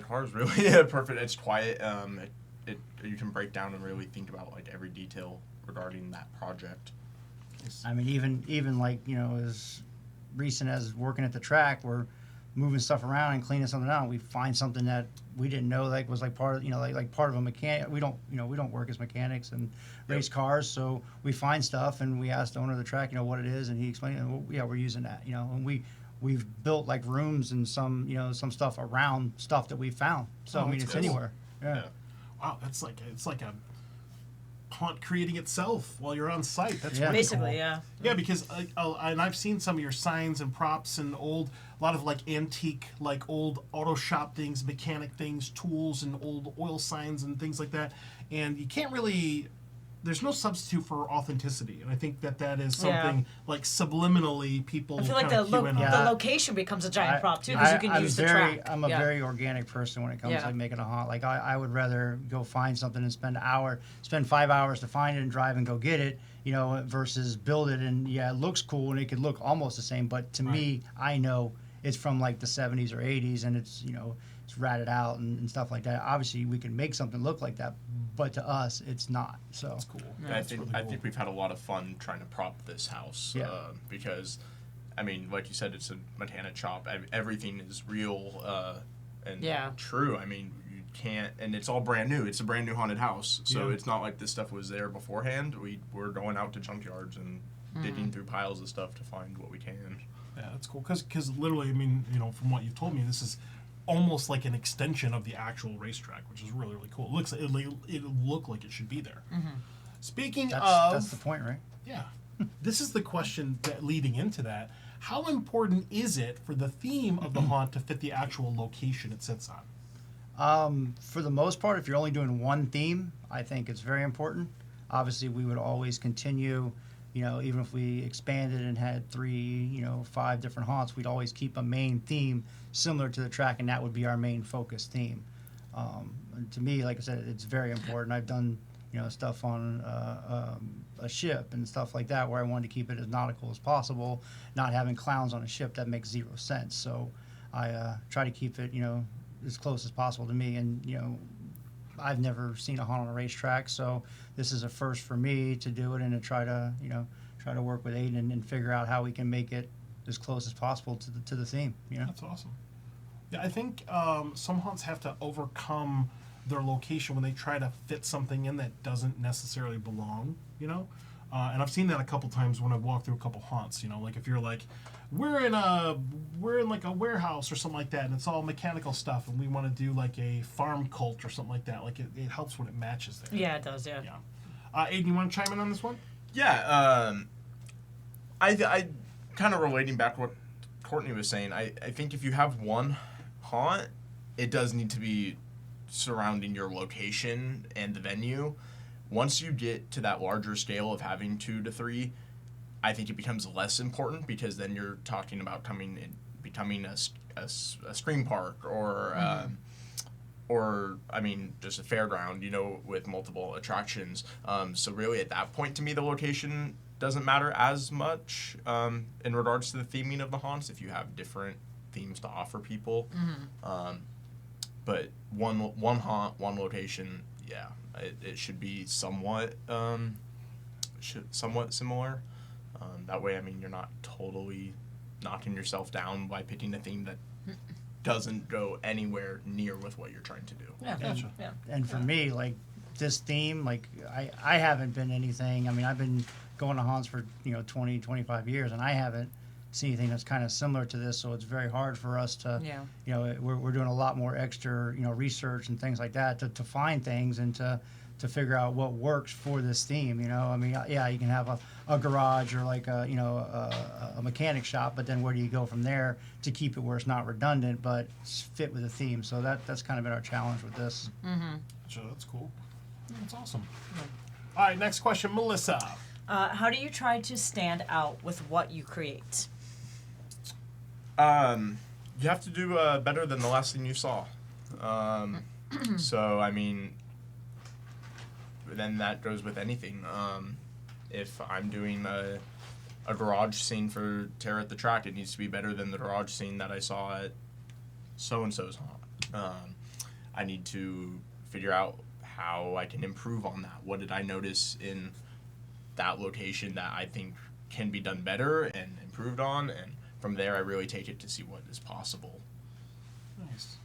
car is really perfect. It's quiet. You can break down and really think about like every detail regarding that project. I mean, even like as recent as working at the track, we're moving stuff around and cleaning something out. We find something that we didn't know was like part of like part of a mechanic. We don't work as mechanics and race cars, so we find stuff and we ask the owner of the track what it is, and he explained it. And we're using that, and we've built like rooms and some stuff around stuff that we found. So it's cool. anywhere. Yeah. Wow, it's like a haunt creating itself while you're on site. That's really Basically, cool. yeah. Yeah, because and I've seen some of your signs and props and a lot of like antique, like old auto shop things, mechanic things, tools, and old oil signs and things like that. And you can't really. There's no substitute for authenticity, and I think that is something like subliminally people. I feel like the location becomes a giant prop too, because you can use the track. I'm a very organic person when it comes to like making a haunt. Like I would rather go find something and spend 5 hours to find it and drive and go get it, versus build it. And it looks cool and it could look almost the same, but to me, I know it's from like the 70s or 80s, and it's it's ratted out and stuff like that. Obviously, we can make something look like that, but to us, it's not. So that's cool. Yeah, I think we've had a lot of fun trying to prop this house. Because, like you said, it's a mechanic shop. Everything is real and true. You can't, and it's all brand new. It's a brand new haunted house, so it's not like this stuff was there beforehand. We're going out to junkyards and digging through piles of stuff to find what we can. Yeah, that's cool. Because literally, from what you've told me, this is almost like an extension of the actual racetrack, which is really, really cool. It'll look like it should be there. Mm-hmm. Speaking that's the point, right? Yeah. This is the question that leading into that. How important is it for the theme of the haunt to fit the actual location it sits on? For the most part, if you're only doing one theme, I think it's very important. Obviously, we would always continue, even if we expanded and had 3, 5 different haunts, we'd always keep a main theme similar to the track, and that would be our main focus theme. To me, like I said, it's very important. I've done, stuff on a ship and stuff like that where I wanted to keep it as nautical as possible, not having clowns on a ship. That makes zero sense. So I try to keep it, as close as possible to me. And, I've never seen a haunt on a racetrack, so this is a first for me to do it and to try to, work with Aiden and figure out how we can make it as close as possible to the theme, That's awesome. Yeah, I think some haunts have to overcome their location when they try to fit something in that doesn't necessarily belong, and I've seen that a couple times when I've walked through a couple haunts, like if you're like, we're in like a warehouse or something like that, and it's all mechanical stuff, and we want to do like a farm cult or something like that. Like it helps when it matches there. Yeah, it does. Yeah. Aiden, you want to chime in on this one? Yeah, I kind of relating back to what Courtney was saying. I think if you have one haunt, it does need to be surrounding your location and the venue. Once you get to that larger scale of having 2 to 3, I think it becomes less important, because then you're talking about becoming a screen park or just a fairground, with multiple attractions. So really at that point, to me, the location doesn't matter as much in regards to the theming of the haunts, if you have different themes to offer people. But one haunt, one location, yeah, it should be somewhat similar. That way, you're not totally knocking yourself down by picking a theme that doesn't go anywhere near with what you're trying to do. Yeah. Gotcha. Yeah. And for me, like this theme, like I haven't been anything. I've been going to haunts for 20, 25 years, and I haven't seen anything that's kind of similar to this. So it's very hard for us to, we're doing a lot more extra, research and things like that to find things and to figure out what works for this theme. You can have a garage or like a mechanic shop, but then where do you go from there to keep it where it's not redundant but fit with the theme? So that's kind of been our challenge with this. Sure, that's cool. That's awesome. All right, next question, Melissa. How do you try to stand out with what you create? You have to do better than the last thing you saw. So then that goes with anything. If I'm doing a garage scene for Terror at the Track, it needs to be better than the garage scene that I saw at so-and-so's haunt. I need to figure out how I can improve on that. What did I notice in that location that I think can be done better and improved on? And from there, I really take it to see what is possible. Nice.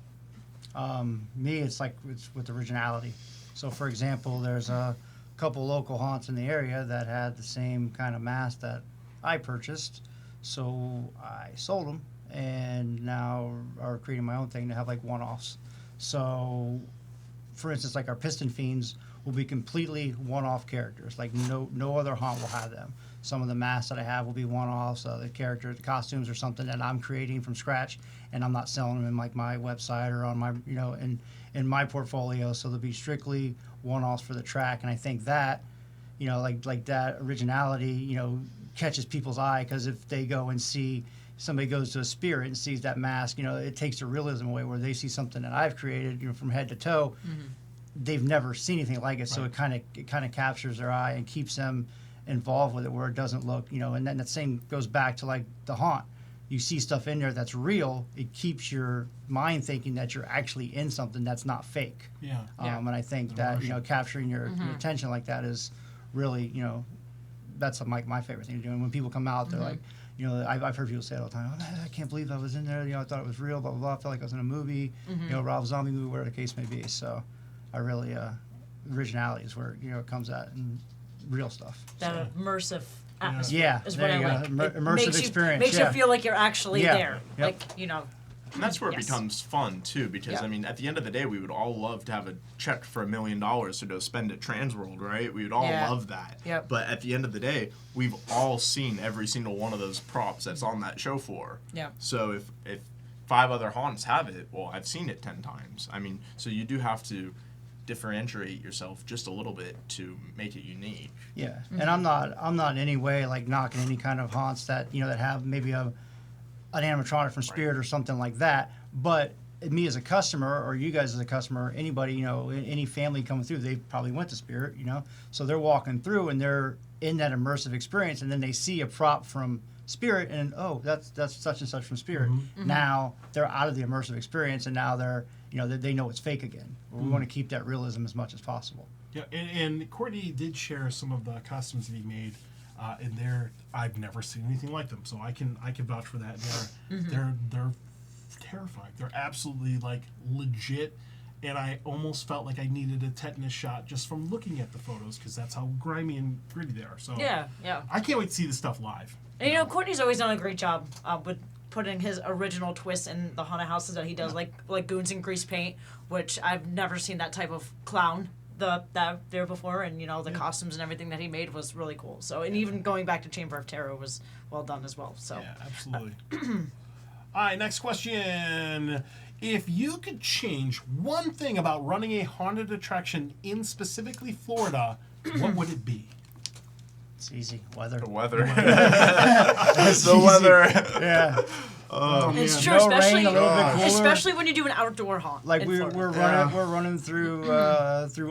Me, it's with originality. So, for example, there's a couple local haunts in the area that had the same kind of mask that I purchased. So I sold them and now are creating my own thing to have like one-offs. So, for instance, like our Piston Fiends will be completely one-off characters. Like no other haunt will have them. Some of the masks that I have will be one-offs. The costumes are something that I'm creating from scratch, and I'm not selling them in like my website or on my in my portfolio. So they'll be strictly one-offs for the track. And I think that like that originality catches people's eye, because if they go and see somebody goes to a spirit and sees that mask, it takes the realism away, where they see something that I've created from head to toe. They've never seen anything like it, so it kind of captures their eye and keeps them involved with it, where it doesn't look, and then the same goes back to like the haunt. You see stuff in there that's real, it keeps your mind thinking that you're actually in something that's not fake. And I think that capturing your attention like that is really that's like my favorite thing to do. And when people come out, they're like, I've heard people say it all the time, I can't believe I was in there, I thought it was real, blah blah blah, I felt like I was in a movie, Rob Zombie movie, whatever the case may be. So I really originality is where it comes at, and real stuff. That immersive atmosphere is what there I you like. go. Immersive experience. Makes you feel like you're actually there. Yep. And that's where it becomes fun too, because at the end of the day, we would all love to have a check for $1 million to go spend at Transworld, right? We would all love that. Yep. But at the end of the day, we've all seen every single one of those props that's on that show floor. Yeah. So if 5 other haunts have it, well, I've seen it 10 times. So you do have to differentiate yourself just a little bit to make it unique. Yeah, and I'm not in any way like knocking any kind of haunts that that have maybe an animatronic from Spirit or something like that. But me as a customer, or you guys as a customer, anybody any family coming through, they probably went to Spirit, so they're walking through and they're in that immersive experience, and then they see a prop from Spirit, and oh, that's such and such from Spirit. Now they're out of the immersive experience, and now they're they know it's fake again. We want to keep that realism as much as possible. Yeah, and Courtney did share some of the costumes that he made, and I've never seen anything like them, so I can vouch for that. They're terrifying. They're absolutely like legit, and I almost felt like I needed a tetanus shot just from looking at the photos because that's how grimy and gritty they are. So Yeah. I can't wait to see this stuff live. And Courtney's always done a great job with putting his original twist in the haunted houses that he does, like goons and grease paint, which I've never seen that type of clown that there before, and the costumes and everything that he made was really cool. So, and even going back to Chamber of Terror was well done as well. So Yeah, absolutely. All right, next question. If you could change one thing about running a haunted attraction in specifically Florida, what would it be? It's easy. Weather. The weather. It's The easy. weather. Yeah. it's true, No rain, especially a little bit cooler. especially when you do an outdoor haunt. Like in we're Florida. running through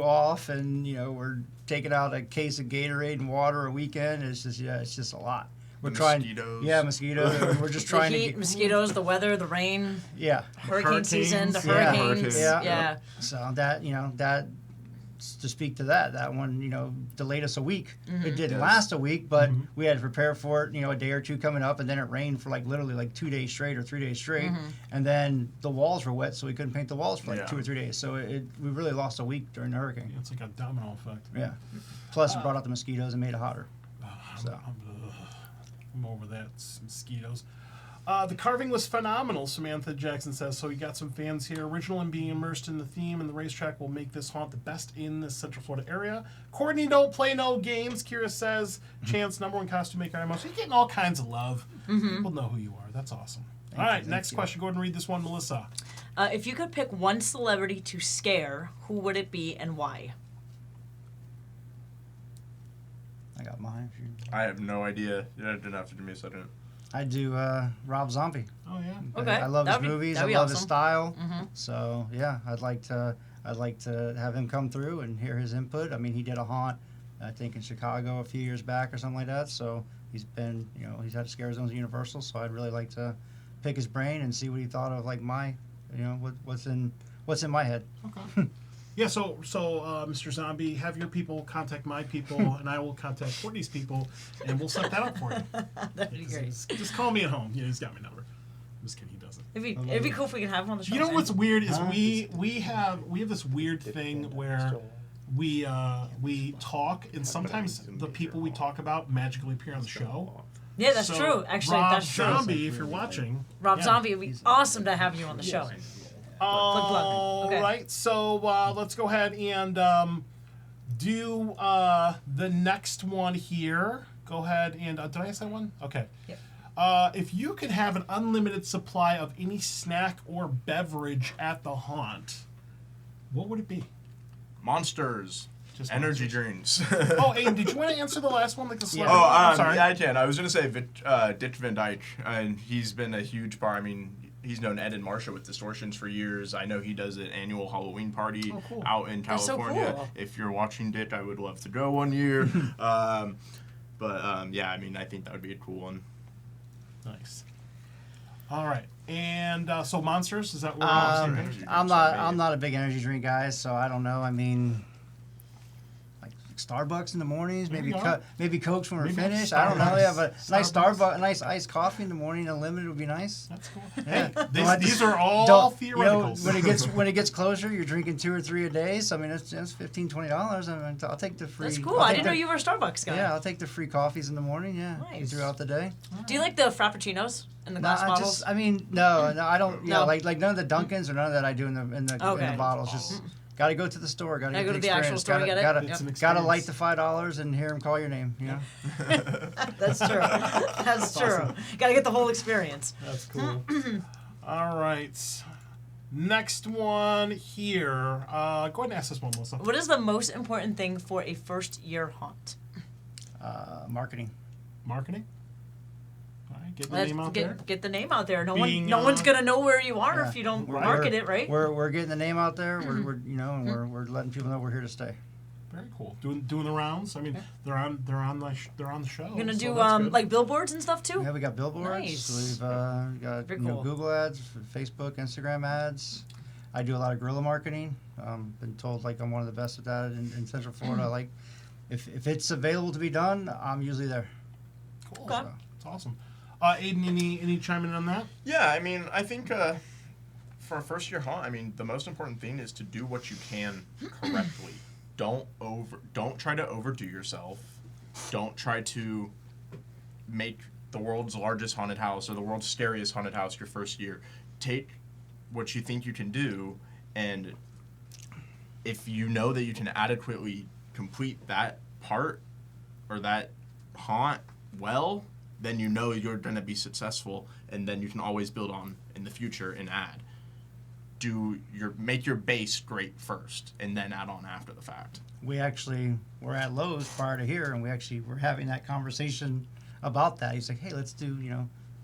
off, and we're taking out a case of Gatorade and water a weekend. It's just a lot. We're trying. Mosquitoes. Yeah, mosquitoes. And we're just The trying heat, to get. mosquitoes, the weather, the rain, Yeah. hurricane season, the Hurricanes. Yeah. hurricanes. Yeah. Yeah. So that to speak to that one, delayed us a week. It didn't last a week, but we had to prepare for it, a day or two coming up, and then it rained for literally 2 days straight or 3 days straight, and then the walls were wet, so we couldn't paint the walls for 2 or 3 days. So we really lost a week during the hurricane. It's like a domino effect. Yeah. Plus, it brought out the mosquitoes and made it hotter. So. I'm over that. Mosquitoes. The carving was phenomenal, Samantha Jackson says. So you got some fans here. Original and being immersed in the theme and the racetrack will make this haunt the best in the Central Florida area. Courtney, don't play no games, Kira says. Chance, #1 costume maker. So you're getting all kinds of love. People know who you are. That's awesome. All right, next question. Go ahead and read this one, Melissa. If you could pick one celebrity to scare, who would it be and why? I got mine. I have no idea. You didn't have to do me a second. I do Rob Zombie. Oh, yeah. Okay. I love his That'd be- movies. I that'd be love his awesome. style. So yeah, I'd like to have him come through and hear his input. I mean, he did a haunt, I think, in Chicago a few years back or something like that. So he's been, he's had scare zones at Universal. So I'd really like to pick his brain and see what he thought of my, what's in my head. Okay. Yeah, so Mr. Zombie, have your people contact my people, and I will contact Courtney's people, and we'll set that up for you. That'd be great. Just call me at home. Yeah, he's got my number. I'm just kidding, he doesn't. It'd be cool if we can have him on the show. You know soon. what's weird is we have this weird thing where we talk, and sometimes the people we talk about magically appear on the show. Yeah, that's So, true. Actually, Rob that's true. Zombie, if you're watching. Rob yeah. Zombie, it'd be awesome to have you on the show. All Okay. right, so let's go ahead and do the next one here. Go ahead and did I ask that one? Okay. Yep. If you could have an unlimited supply of any snack or beverage at the haunt, what would it be? Monsters. Just Energy drinks. Oh, Aiden, did you want to answer the last one? Like the Yeah. celebrity? I'm sorry. Yeah, I can. I was going to say Ditch Van Dyke, and he's been a huge bar. I mean, he's known Ed and Marsha with Distortions for years. I know he does an annual Halloween party Oh, cool. out in That's so California. cool. If you're watching Ditch, I would love to go one year. Yeah, I mean, I think that would be a cool one. Nice. All right, and so monsters is that what Monster we're energy drinks I'm are not a big energy drink guy, so I don't know. I mean, like Starbucks in the mornings, There maybe you go. maybe Cokes when we're Maybe finished. I don't know. Starbucks. They have a nice Starbucks. Starbucks, a nice iced coffee in the morning. Unlimited would be nice. That's cool. Yeah. These are all Don't- theoreticals. when it gets closer, you're drinking 2 or 3 a day. So I mean, that's $15, $20. I mean, I'll take the free. That's cool. I'll I take didn't know the- you were a Starbucks guy. Yeah, I'll take the free coffees in the morning. Yeah, Nice. throughout the day. Do you like the frappuccinos in the glass I bottles? I mean, no, I don't. Yeah, No. like none of the Dunkins or none of that I do in the Okay. bottles. Just got to go to the store. Got to Gotta get go to the the actual experience. store and get it? Gotta, It's an gotta light experience. the $5 and hear him call your name. You know. That's true. That's true. Got to get the whole experience. That's cool. All right. Next one here. Go ahead and ask this one, Melissa. What is the most important thing for a first-year haunt? Marketing. Marketing. All right, get the Let's name out there. get the name out there. No Being, one's uh, gonna know where you are Yeah. if you don't Right. market it, right? We're getting the name out there. We're and we're letting people know we're here to stay. Very cool. Doing the rounds. I mean, they're on the show. You're gonna so do that's good. like billboards and stuff too. Yeah, we got billboards. Nice. We've got Very you know, cool. Google ads, Facebook, Instagram ads. I do a lot of guerrilla marketing. Been told like I'm one of the best at that in Central Florida. Like, if it's available to be done, I'm usually there. Cool. Okay. That's awesome. Aiden, any chime in on that? Yeah, I mean, I think for a first-year haunt, I mean, the most important thing is to do what you can correctly. Don't try to overdo yourself. Don't try to make the world's largest haunted house or the world's scariest haunted house your first year. Take what you think you can do, and if you know that you can adequately complete that part or that haunt well, then you know you're going to be successful, and then you can always build on in the future and add. Make your base great first, and then add on after the fact. We actually were at Lowe's prior to here, and we actually were having that conversation about that. He's like, "Hey, let's do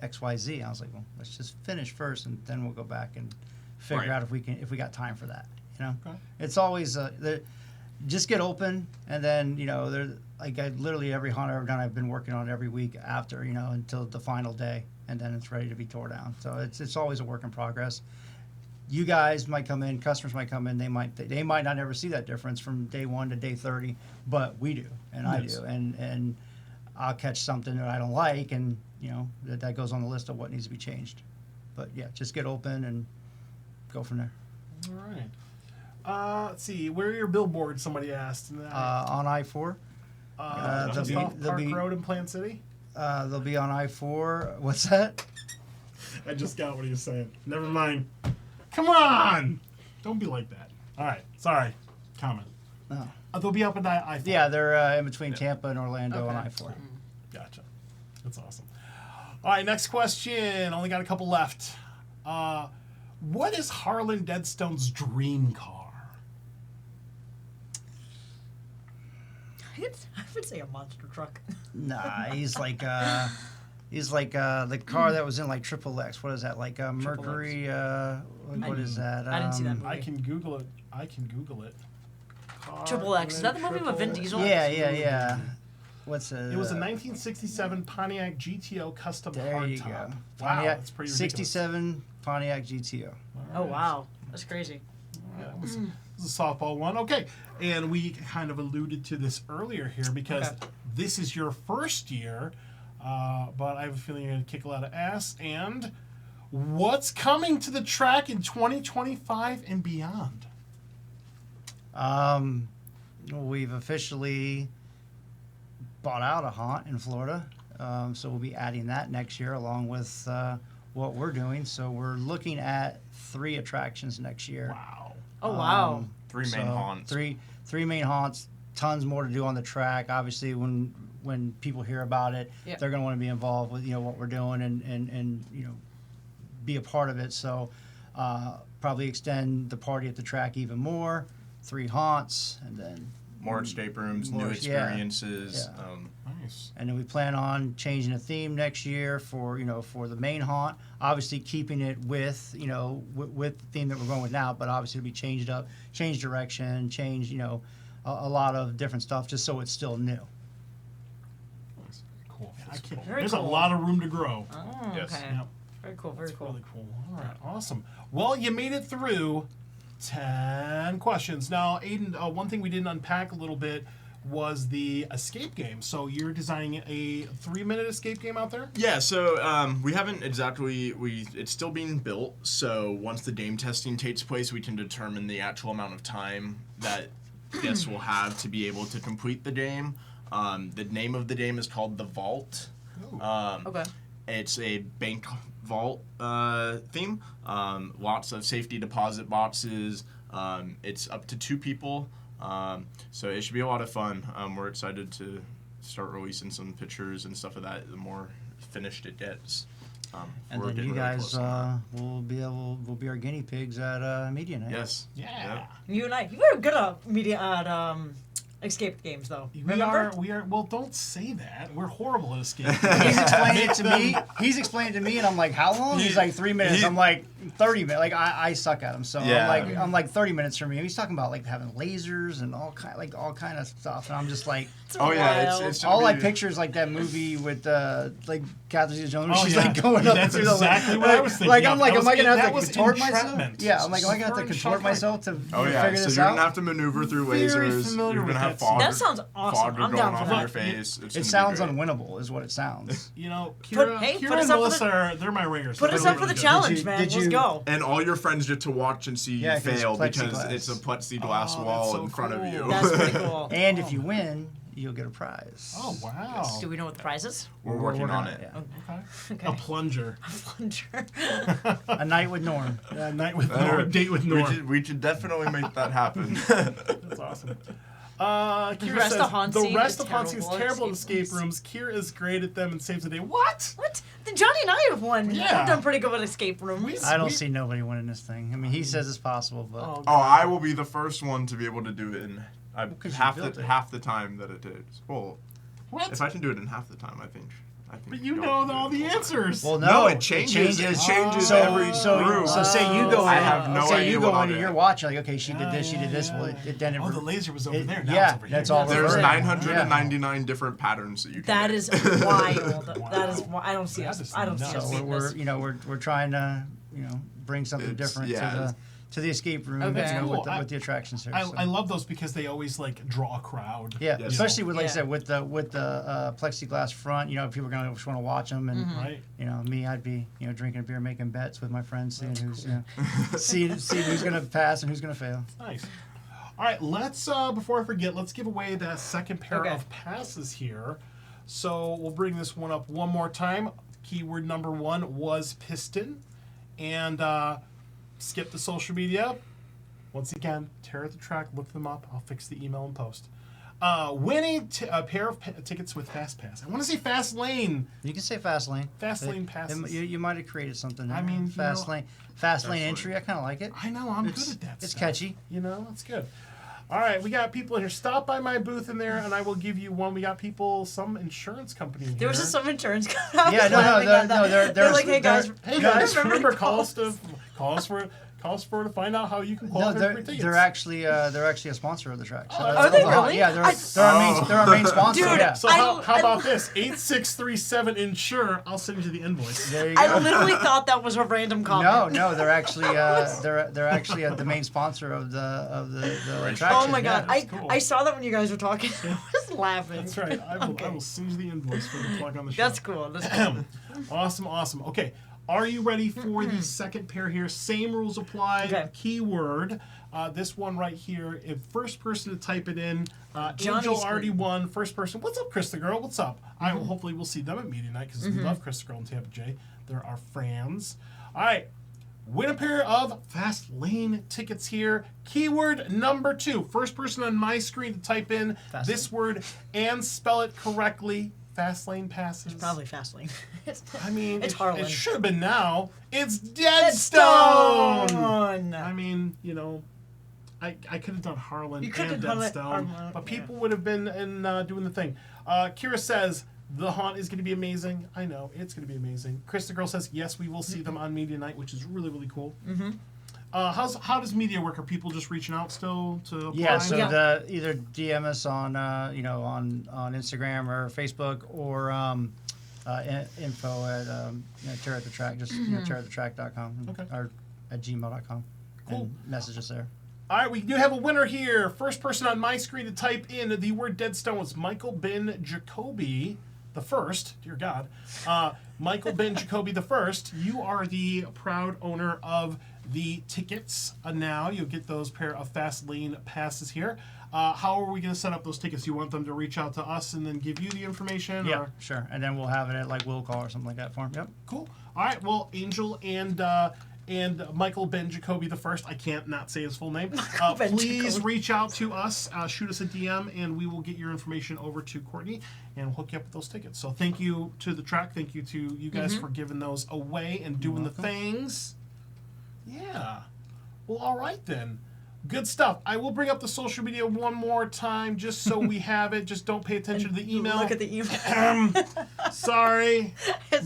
X, Y, Z." I was like, "Well, let's just finish first, and then we'll go back and figure Right. out if we got time for that." Okay. It's always just get open, and then there like literally every haunt I've ever done, I've been working on every week after until the final day, and then it's ready to be tore down. So it's always a work in progress. You guys might come in, customers might come in, they might not ever see that difference from day 1 to day 30, but we do, and I Yes. do, and I'll catch something that I don't like, and that goes on the list of what needs to be changed. But yeah, just get open and go from there. All right. Let's see. Where are your billboards? Somebody asked. On I-4, Just they'll off be- Park Road in Plant City. they'll be on I-4. What's that? I just got what he was saying. Never mind. Come on! Don't be like that. All right. Sorry. Comment. No. They'll be up at I-4. Yeah, they're in between Tampa and Orlando on Okay. I-4. Gotcha. That's awesome. All right. Next question. Only got a couple left. What is Harlan Deadstone's dream car? I would say a monster truck. Nah, he's like the car that was in like Triple X. What is that? Like Mercury. What is that? I didn't see that movie. I can Google it. Car Triple X. Is that the movie with Vin Triple- Diesel? Yeah. What's It was a 1967 Pontiac GTO custom There you hardtop. go. Wow, Pontiac, that's pretty ridiculous. 67 Pontiac GTO. Oh wow, that's crazy. Yeah, it was a softball one. Okay. And we kind of alluded to this earlier here because Okay. this is your first year, but I have a feeling you're going to kick a lot of ass. And what's coming to the track in 2025 and beyond? We've officially bought out a haunt in Florida, so we'll be adding that next year along with what we're doing. So we're looking at 3 attractions next year. Wow. Oh wow. 3 main haunts. Three main haunts. Tons more to do on the track. Obviously, when people hear about it, Yeah. they're going to want to be involved with what we're doing and be a part of it. So probably extend the party at the track even more. 3 haunts, and then More escape rooms, More- new yeah. experiences. Yeah. Nice. And then we plan on changing the theme next year for the main haunt. Obviously keeping it with with the theme that we're going with now, but obviously it'll be changed up, change direction, change a lot of different stuff just so it's still new. Cool. I can't, Very there's cool. a lot of room to grow. Oh, Yes. okay. Yep. Very cool. Very cool. Really cool. All right, awesome. Well, you made it through 10 questions. Now, Aiden, one thing we didn't unpack a little bit was the escape game. So you're designing a 3-minute escape game out there? Yeah, so we haven't exactly, it's still being built, so once the game testing takes place, we can determine the actual amount of time that guests will have to be able to complete the game. The name of the game is called The Vault. Okay. It's a bank vault theme. Lots of safety deposit boxes. It's up to 2 people. So it should be a lot of fun. We're excited to start releasing some pictures and stuff of that. The more finished it gets. And we're then getting you really guys close on will be our guinea pigs at media that. night. Yes. Yeah. You and I, you were good at media at escape games though. We Remember? are. Well, don't say that. We're horrible at escape. He's explained it to me. He's explained it to me, and I'm like, "How long?" He's like 3 minutes. I'm like 30 minutes. Like I suck at him, so Yeah. I'm like 30 minutes for me. He's talking about like having lasers and all kind of stuff, and I'm just like, Oh yeah, wild. it's all I be- picture is like that movie with like Catherine Zeta-Jones. Where Oh, she's yeah. like going up That's through the exactly what I was thinking Like of. I'm like, That am I was- gonna that have to was contort myself? entrapment. Yeah, I'm like, am I gonna have to Super contort entrapment. myself to Oh yeah, figure so this you're out? gonna have to maneuver through Very lasers. familiar You're with gonna have that fog. That sounds awesome. Fog I'm going down off for in your that. face. It's It gonna sounds be great. unwinnable, is what it sounds. You know, Put Kira, us and up for Melissa, they're my ringers. Put us They're up for the really good. challenge, man. did Let's you- go. And all your friends get to watch and see Yeah, you 'cause it's fail because plexiglass. it's a plexiglass Oh, wall that's so in front of cool. you. That's pretty cool. And if you win, you'll get a prize. Oh wow. Do we know what the prize is? We're working on it. Yeah. Okay. Okay. A plunger. Plunger. A night with Norm. A night with Norm. Date with Norm. We should definitely make that happen. That's awesome. Kira rest says of HauntScene the rest is of HauntScene is terrible at terrible at escape escape rooms. Kira is great at them and saves the day. What? What? Johnny and I have won. Yeah. I've done pretty good with escape rooms. I don't see nobody winning this thing. I mean, he says it's possible, but Oh, Oh, I will be the first one to be able to do it in 'cause you half built it. the time that it is. Well, what? if I can do it in half the time, I think. But you y'all know can do all it the full time. answers. well, No, it changes. It changes So, every so, room. so say you go in. I have no say idea you go what in and I'll you're do. watching. Like, okay, she did this, she did this. Yeah, Well, yeah. it then it, Oh, the laser was over it- there. Now yeah, it's over here. that's all. There's over. 999 different patterns that you can That make. is wild. That is. I don't see That us. is I don't see nuts. us So beating we're this. we're trying to bring something It's- different yeah, to the escape room. Okay. That's cool. with the attractions here. I, so. I love those because they always like draw a crowd. Yeah, Yes. especially with like I Yeah. said with the plexiglass front. People are gonna just want to watch them, and Right. me, I'd be drinking a beer, making bets with my friends, seeing who's seeing who's gonna pass and who's gonna fail. Nice. All right, let's before I forget, let's give away that second pair Okay. of passes here. So we'll bring this one up one more time. Keyword number 1 was piston, and skip the social media. Once again, tear at the track, look them up. I'll fix the email and post. Winning a pair of tickets with Fast Pass. I want to say Fast Lane. You can say fast lane. Fast lane passes. You might have created something. There. I mean, fast lane entry. I kind of like it. I know, I'm It's- good at that it's stuff. catchy. That's good. All right, we got people in here. Stop by my booth in there, and I will give you one. We got people, some insurance company in here. There was just some insurance. I was Yeah, no, laughing at that. they're They're like, hey guys, Hey guys, remember call us calls. to find out how you can No, qualify for free they're tickets. they're actually a sponsor of the track. So Oh, that's are they cool. really? Yeah, they're I- our main sponsor. Dude, yeah. So I- how about this? 8637 insure. I'll send you the invoice. There you I go. literally thought that was a random comment. No, they're actually they're actually the main sponsor of the attraction. Oh my yeah. god, that's cool. I saw that when you guys were talking. I was laughing. That's right. I will, Okay. I will send you the invoice for the plug on the show. That's cool. That's cool. Awesome. Okay. Are you ready for the second pair here? Same rules apply. Okay. Keyword. This one right here. If first person to type it in, Johnny's Angel already green. won. First person. What's up, Krista Girl? What's up? I will hopefully we'll see them at media night because we love Krista Girl and Tampa J. They're our friends. All right. Win a pair of Fast Lane tickets here. Keyword number 2. First person on my screen to type in Fast this word and spell it correctly. Fast Lane passes. Probably Fastlane. I mean, It's it Harlan. should have been now. It's Deadstone. I mean, I could have done Harlan You could and have done it, Deadstone, Harlan, but yeah. people would have been in doing the thing. Kira says the haunt is going to be amazing. I know it's going to be amazing. Krista Girl says yes, we will see them on media night, which is really really cool. Mm-hmm. How does media work? Are people just reaching out still to apply? Yeah, so Yeah. either DM us on on Instagram or Facebook or info at tear at the track, just tearatthetrack.com Okay. or at gmail.com. Cool. And message us there. All right, we do have a winner here. First person on my screen to type in the word Deadstone was Michael Ben Jacoby the first. Dear God. Michael Ben Jacoby the first. You are the proud owner of the tickets. Now you'll get those pair of Fast Lane passes here. How are we going to set up those tickets? You want them to reach out to us and then give you the information? Yeah, Or? sure. And then we'll have it at like will call or something like that for him. Yep. Cool. All right. Well, Angel and Michael Ben Jacoby the first. I can't not say his full name. Ben Please Jacoby. reach out to us. Shoot us a DM, and we will get your information over to Courtney, and we'll hook you up with those tickets. So thank you to the track. Thank you to you guys for giving those away and doing the things. Yeah. Well, all right then. Good stuff. I will bring up the social media one more time just so we have it. Just don't pay attention to the email. Look at the email. Sorry.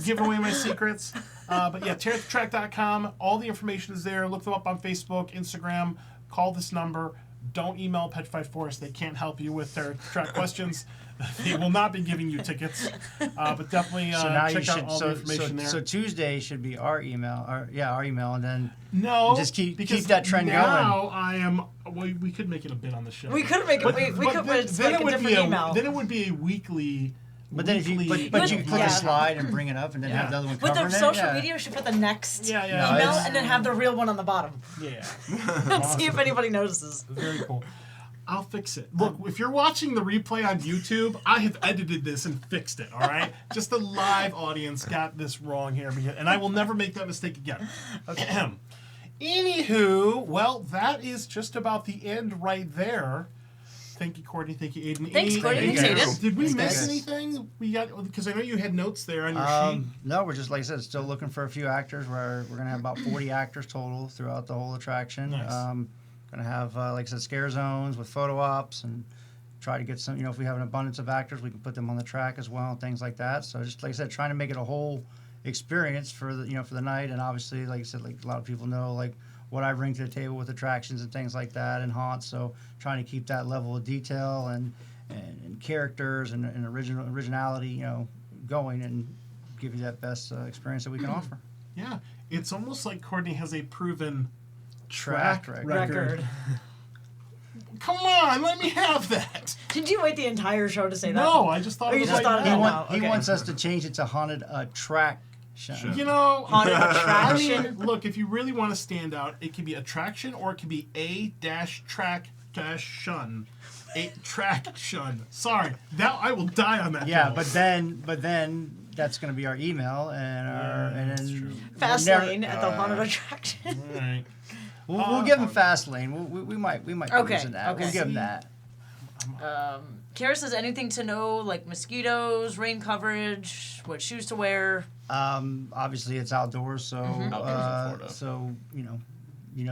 Giving away my secrets. But yeah, tearthetrack.com. All the information is there. Look them up on Facebook, Instagram. Call this number. Don't email Petrified Forest. They can't help you with their track questions. They will not be giving you tickets. But definitely check out all the information there. So Tuesday should be our email. Our email, and then No, just keep because that trend going. now I am. Well, we could make it a bit on the show. We could make it. We could, but it's like a different email. Then it would be a weekly. But then if you weekly- but you click yeah. a slide and bring it up, and then have the other one With covering the it. social yeah. media, we should put the next Yeah, No, email it's- and then have the real one on the bottom. Yeah. And see if anybody notices. Very cool. I'll fix it. Look, if you're watching the replay on YouTube, I have edited this and fixed it, all right? Just the live audience got this wrong here, and I will never make that mistake again. Okay. Anywho, well, that is just about the end right there. Thank you, Courtney. Thank you, Aiden. Thanks, Courtney. Thanks, Aiden. Did we Thanks, miss guys. anything? We got because I know you had notes there on your sheet. No, we're just like I said, still looking for a few actors. We're gonna have about 40 actors total throughout the whole attraction. Nice. Gonna have like I said, scare zones with photo ops and try to get some. If we have an abundance of actors, we can put them on the track as well and things like that. So just like I said, trying to make it a whole experience for the for the night. And obviously, like I said, like a lot of people know like what I bring to the table with attractions and things like that and haunts. So trying to keep that level of detail and characters and originality, going and give you that best experience that we can offer. Yeah, it's almost like Courtney has a proven Track track record. record. Come on, let me have that. Did you wait the entire show to say that? No, I just thought Oh, it you was just like thought that. it He, out. he Okay. wants us to change it to haunted attraction. You know, Haunted I attraction. mean, look, if you really want to stand out, it could be attraction or it could be a-track-shun. A track shun. Sorry, that I will die on that. Yeah, hill. but then that's going to be our email and our that's true. Fast never- lane at the haunted attraction. All right. We'll give him fast lane. We might be Okay, using that. okay. We'll give him that. Kara says anything to know, like mosquitoes, rain coverage, what shoes to wear. Obviously, it's outdoors, so Mm-hmm. Outdoors in Florida. so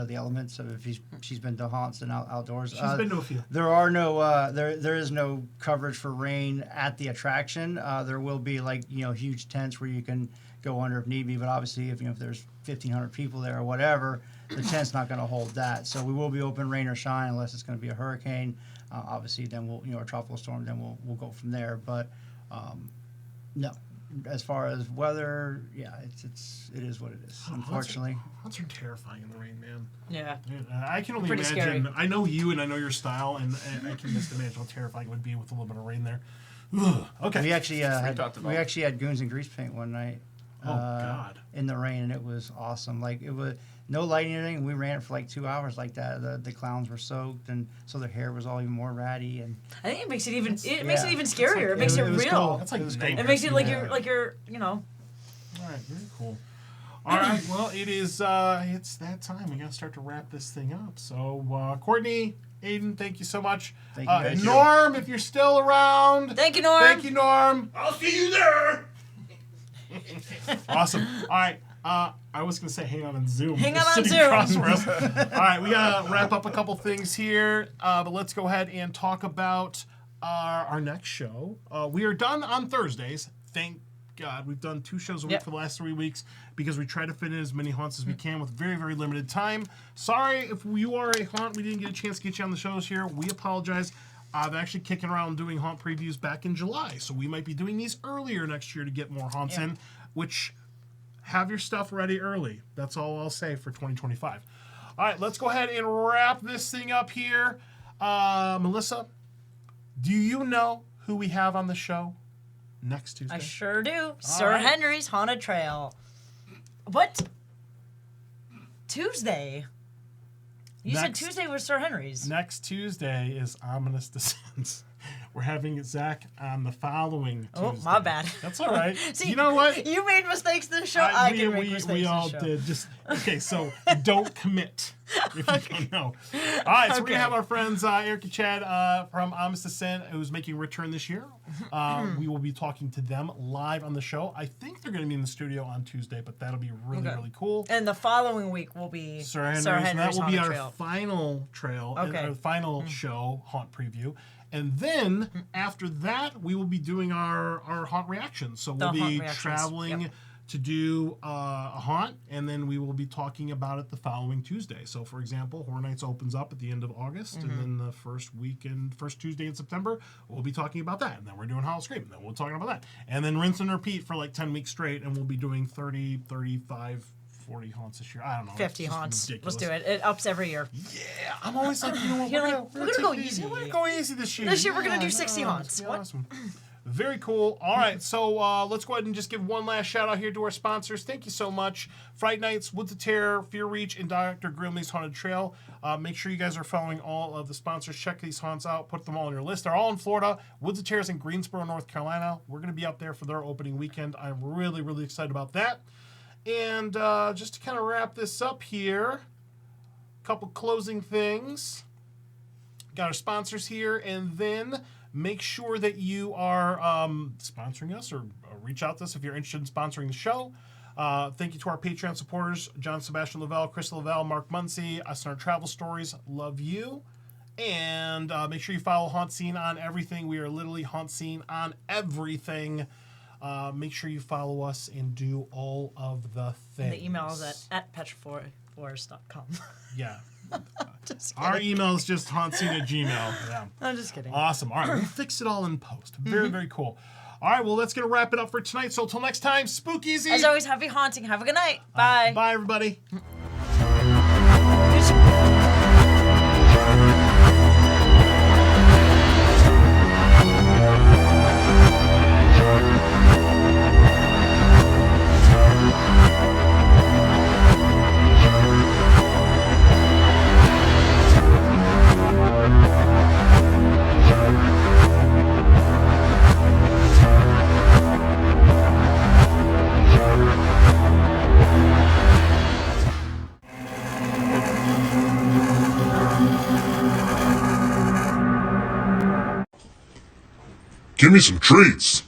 the elements. So if she's been to haunts and outdoors, She's been to a few. there are no there is no coverage for rain at the attraction. There will be huge tents where you can go under if need be, but obviously if there's 1,500 people there or whatever, the tent's not going to hold that. So we will be open rain or shine unless it's going to be a hurricane. Obviously, then we'll a tropical storm. Then we'll go from there. But no, as far as weather, yeah, it is what it is. Unfortunately, Haunts are terrifying in the rain, man. Yeah. I can only Pretty imagine. scary. I know you and I know your style, and I can just imagine how terrifying it would be with a little bit of rain there. Ugh. Okay. we actually Freaked out we about. actually had goons and grease paint one night. Oh, God. In the rain, and it was awesome. Like it was no lighting or anything. We ran it for like 2 hours like that. The clowns were soaked, and so their hair was all even more ratty. And I think it makes it even makes it yeah. even scarier. It like- makes it was real. cool. That's like It was nightmare. It makes it like Yeah. you're All right, very cool. All right, well, it is it's that time. We got to start to wrap this thing up. So, Courtney, Aiden, thank you so much. Thank you, guys. Norm, if you're still around. Thank you, Norm. Thank you, Norm. I'll see you there. Awesome. All right. I was going to say hang on on Zoom. Hang They're on sitting Zoom. across from us. All right, we got to wrap up a couple things here, but let's go ahead and talk about our next show. We are done on Thursdays. Thank God. We've done 2 shows a week Yep. for the last 3 weeks because we try to fit in as many haunts as we can with very, very limited time. Sorry if you are a haunt, we didn't get a chance to get you on the shows here. We apologize. I'm actually kicking around doing haunt previews back in July, so we might be doing these earlier next year to get more haunts in, which have your stuff ready early. That's all I'll say for 2025. All right, let's go ahead and wrap this thing up here. Melissa, do you know who we have on the show next Tuesday? I sure do. Sir right. Henry's Haunted Trail. What? Tuesday. You said Next- Tuesday was Sir Henry's. Next Tuesday is Ominous Descents. We're having Zach on the following Oh, Tuesday. my bad. That's all right. See, you know what? You made mistakes this show. I can make mistakes we this all show. did. Just okay. So don't commit. If you don't know. All right, so we're going to have our friends Eric and Chad from Honest Ascent, who's making a return this year. We will be talking to them live on the show. I think they're going to be in the studio on Tuesday, but that'll be really, really cool. And the following week will be Sir Henry's, and that will be our final trail, our final show, Haunt Preview. And then, after that, we will be doing our haunt reactions. So we'll be traveling to do a haunt, and then we will be talking about it the following Tuesday. So, for example, Horror Nights opens up at the end of August, and then the first Tuesday in September, we'll be talking about that. And then we're doing Hall Scream, and then we'll be talking about that. And then rinse and repeat for like 10 weeks straight, and we'll be doing 30, 35, 40 haunts this year. I don't know. 50 haunts. Ridiculous. Let's do it. It ups every year. Yeah, I'm always like, you know what, You're we're like, gonna we're gonna go take it easy. We're going to go easy this year. This year we're gonna do 60 haunts. It's gonna What? be awesome. Very cool. All right, so let's go ahead and just give one last shout out here to our sponsors. Thank you so much. Fright Nights, Woods of Terror, Fear Reach, and Dr. Grimley's Haunted Trail. Make sure you guys are following all of the sponsors. Check these haunts out. Put them all on your list. They're all in Florida. Woods of Terror is in Greensboro, North Carolina. We're going to be up there for their opening weekend. I'm really, really excited about that. And just to kind of wrap this up here, a couple closing things. Got our sponsors here, and then make sure that you are sponsoring us or reach out to us if you're interested in sponsoring the show. Thank you to our Patreon supporters, John Sebastian Lavelle, Chris Lavelle, Mark Muncie, us and our travel stories. Love you. And make sure you follow HauntScene on everything. We are literally HauntScene on everything. Make sure you follow us and do all of the things. The email is at petriforest.com. Yeah. Just Our kidding. email is just hauntScene@gmail. Yeah. I'm just kidding. Awesome. All right, we'll fix it all in post. Very, very cool. All right, well, let's get to wrap it up for tonight. So until next time, spook easy. As always, happy haunting. Have a good night. Bye. Bye, everybody. Give me some treats.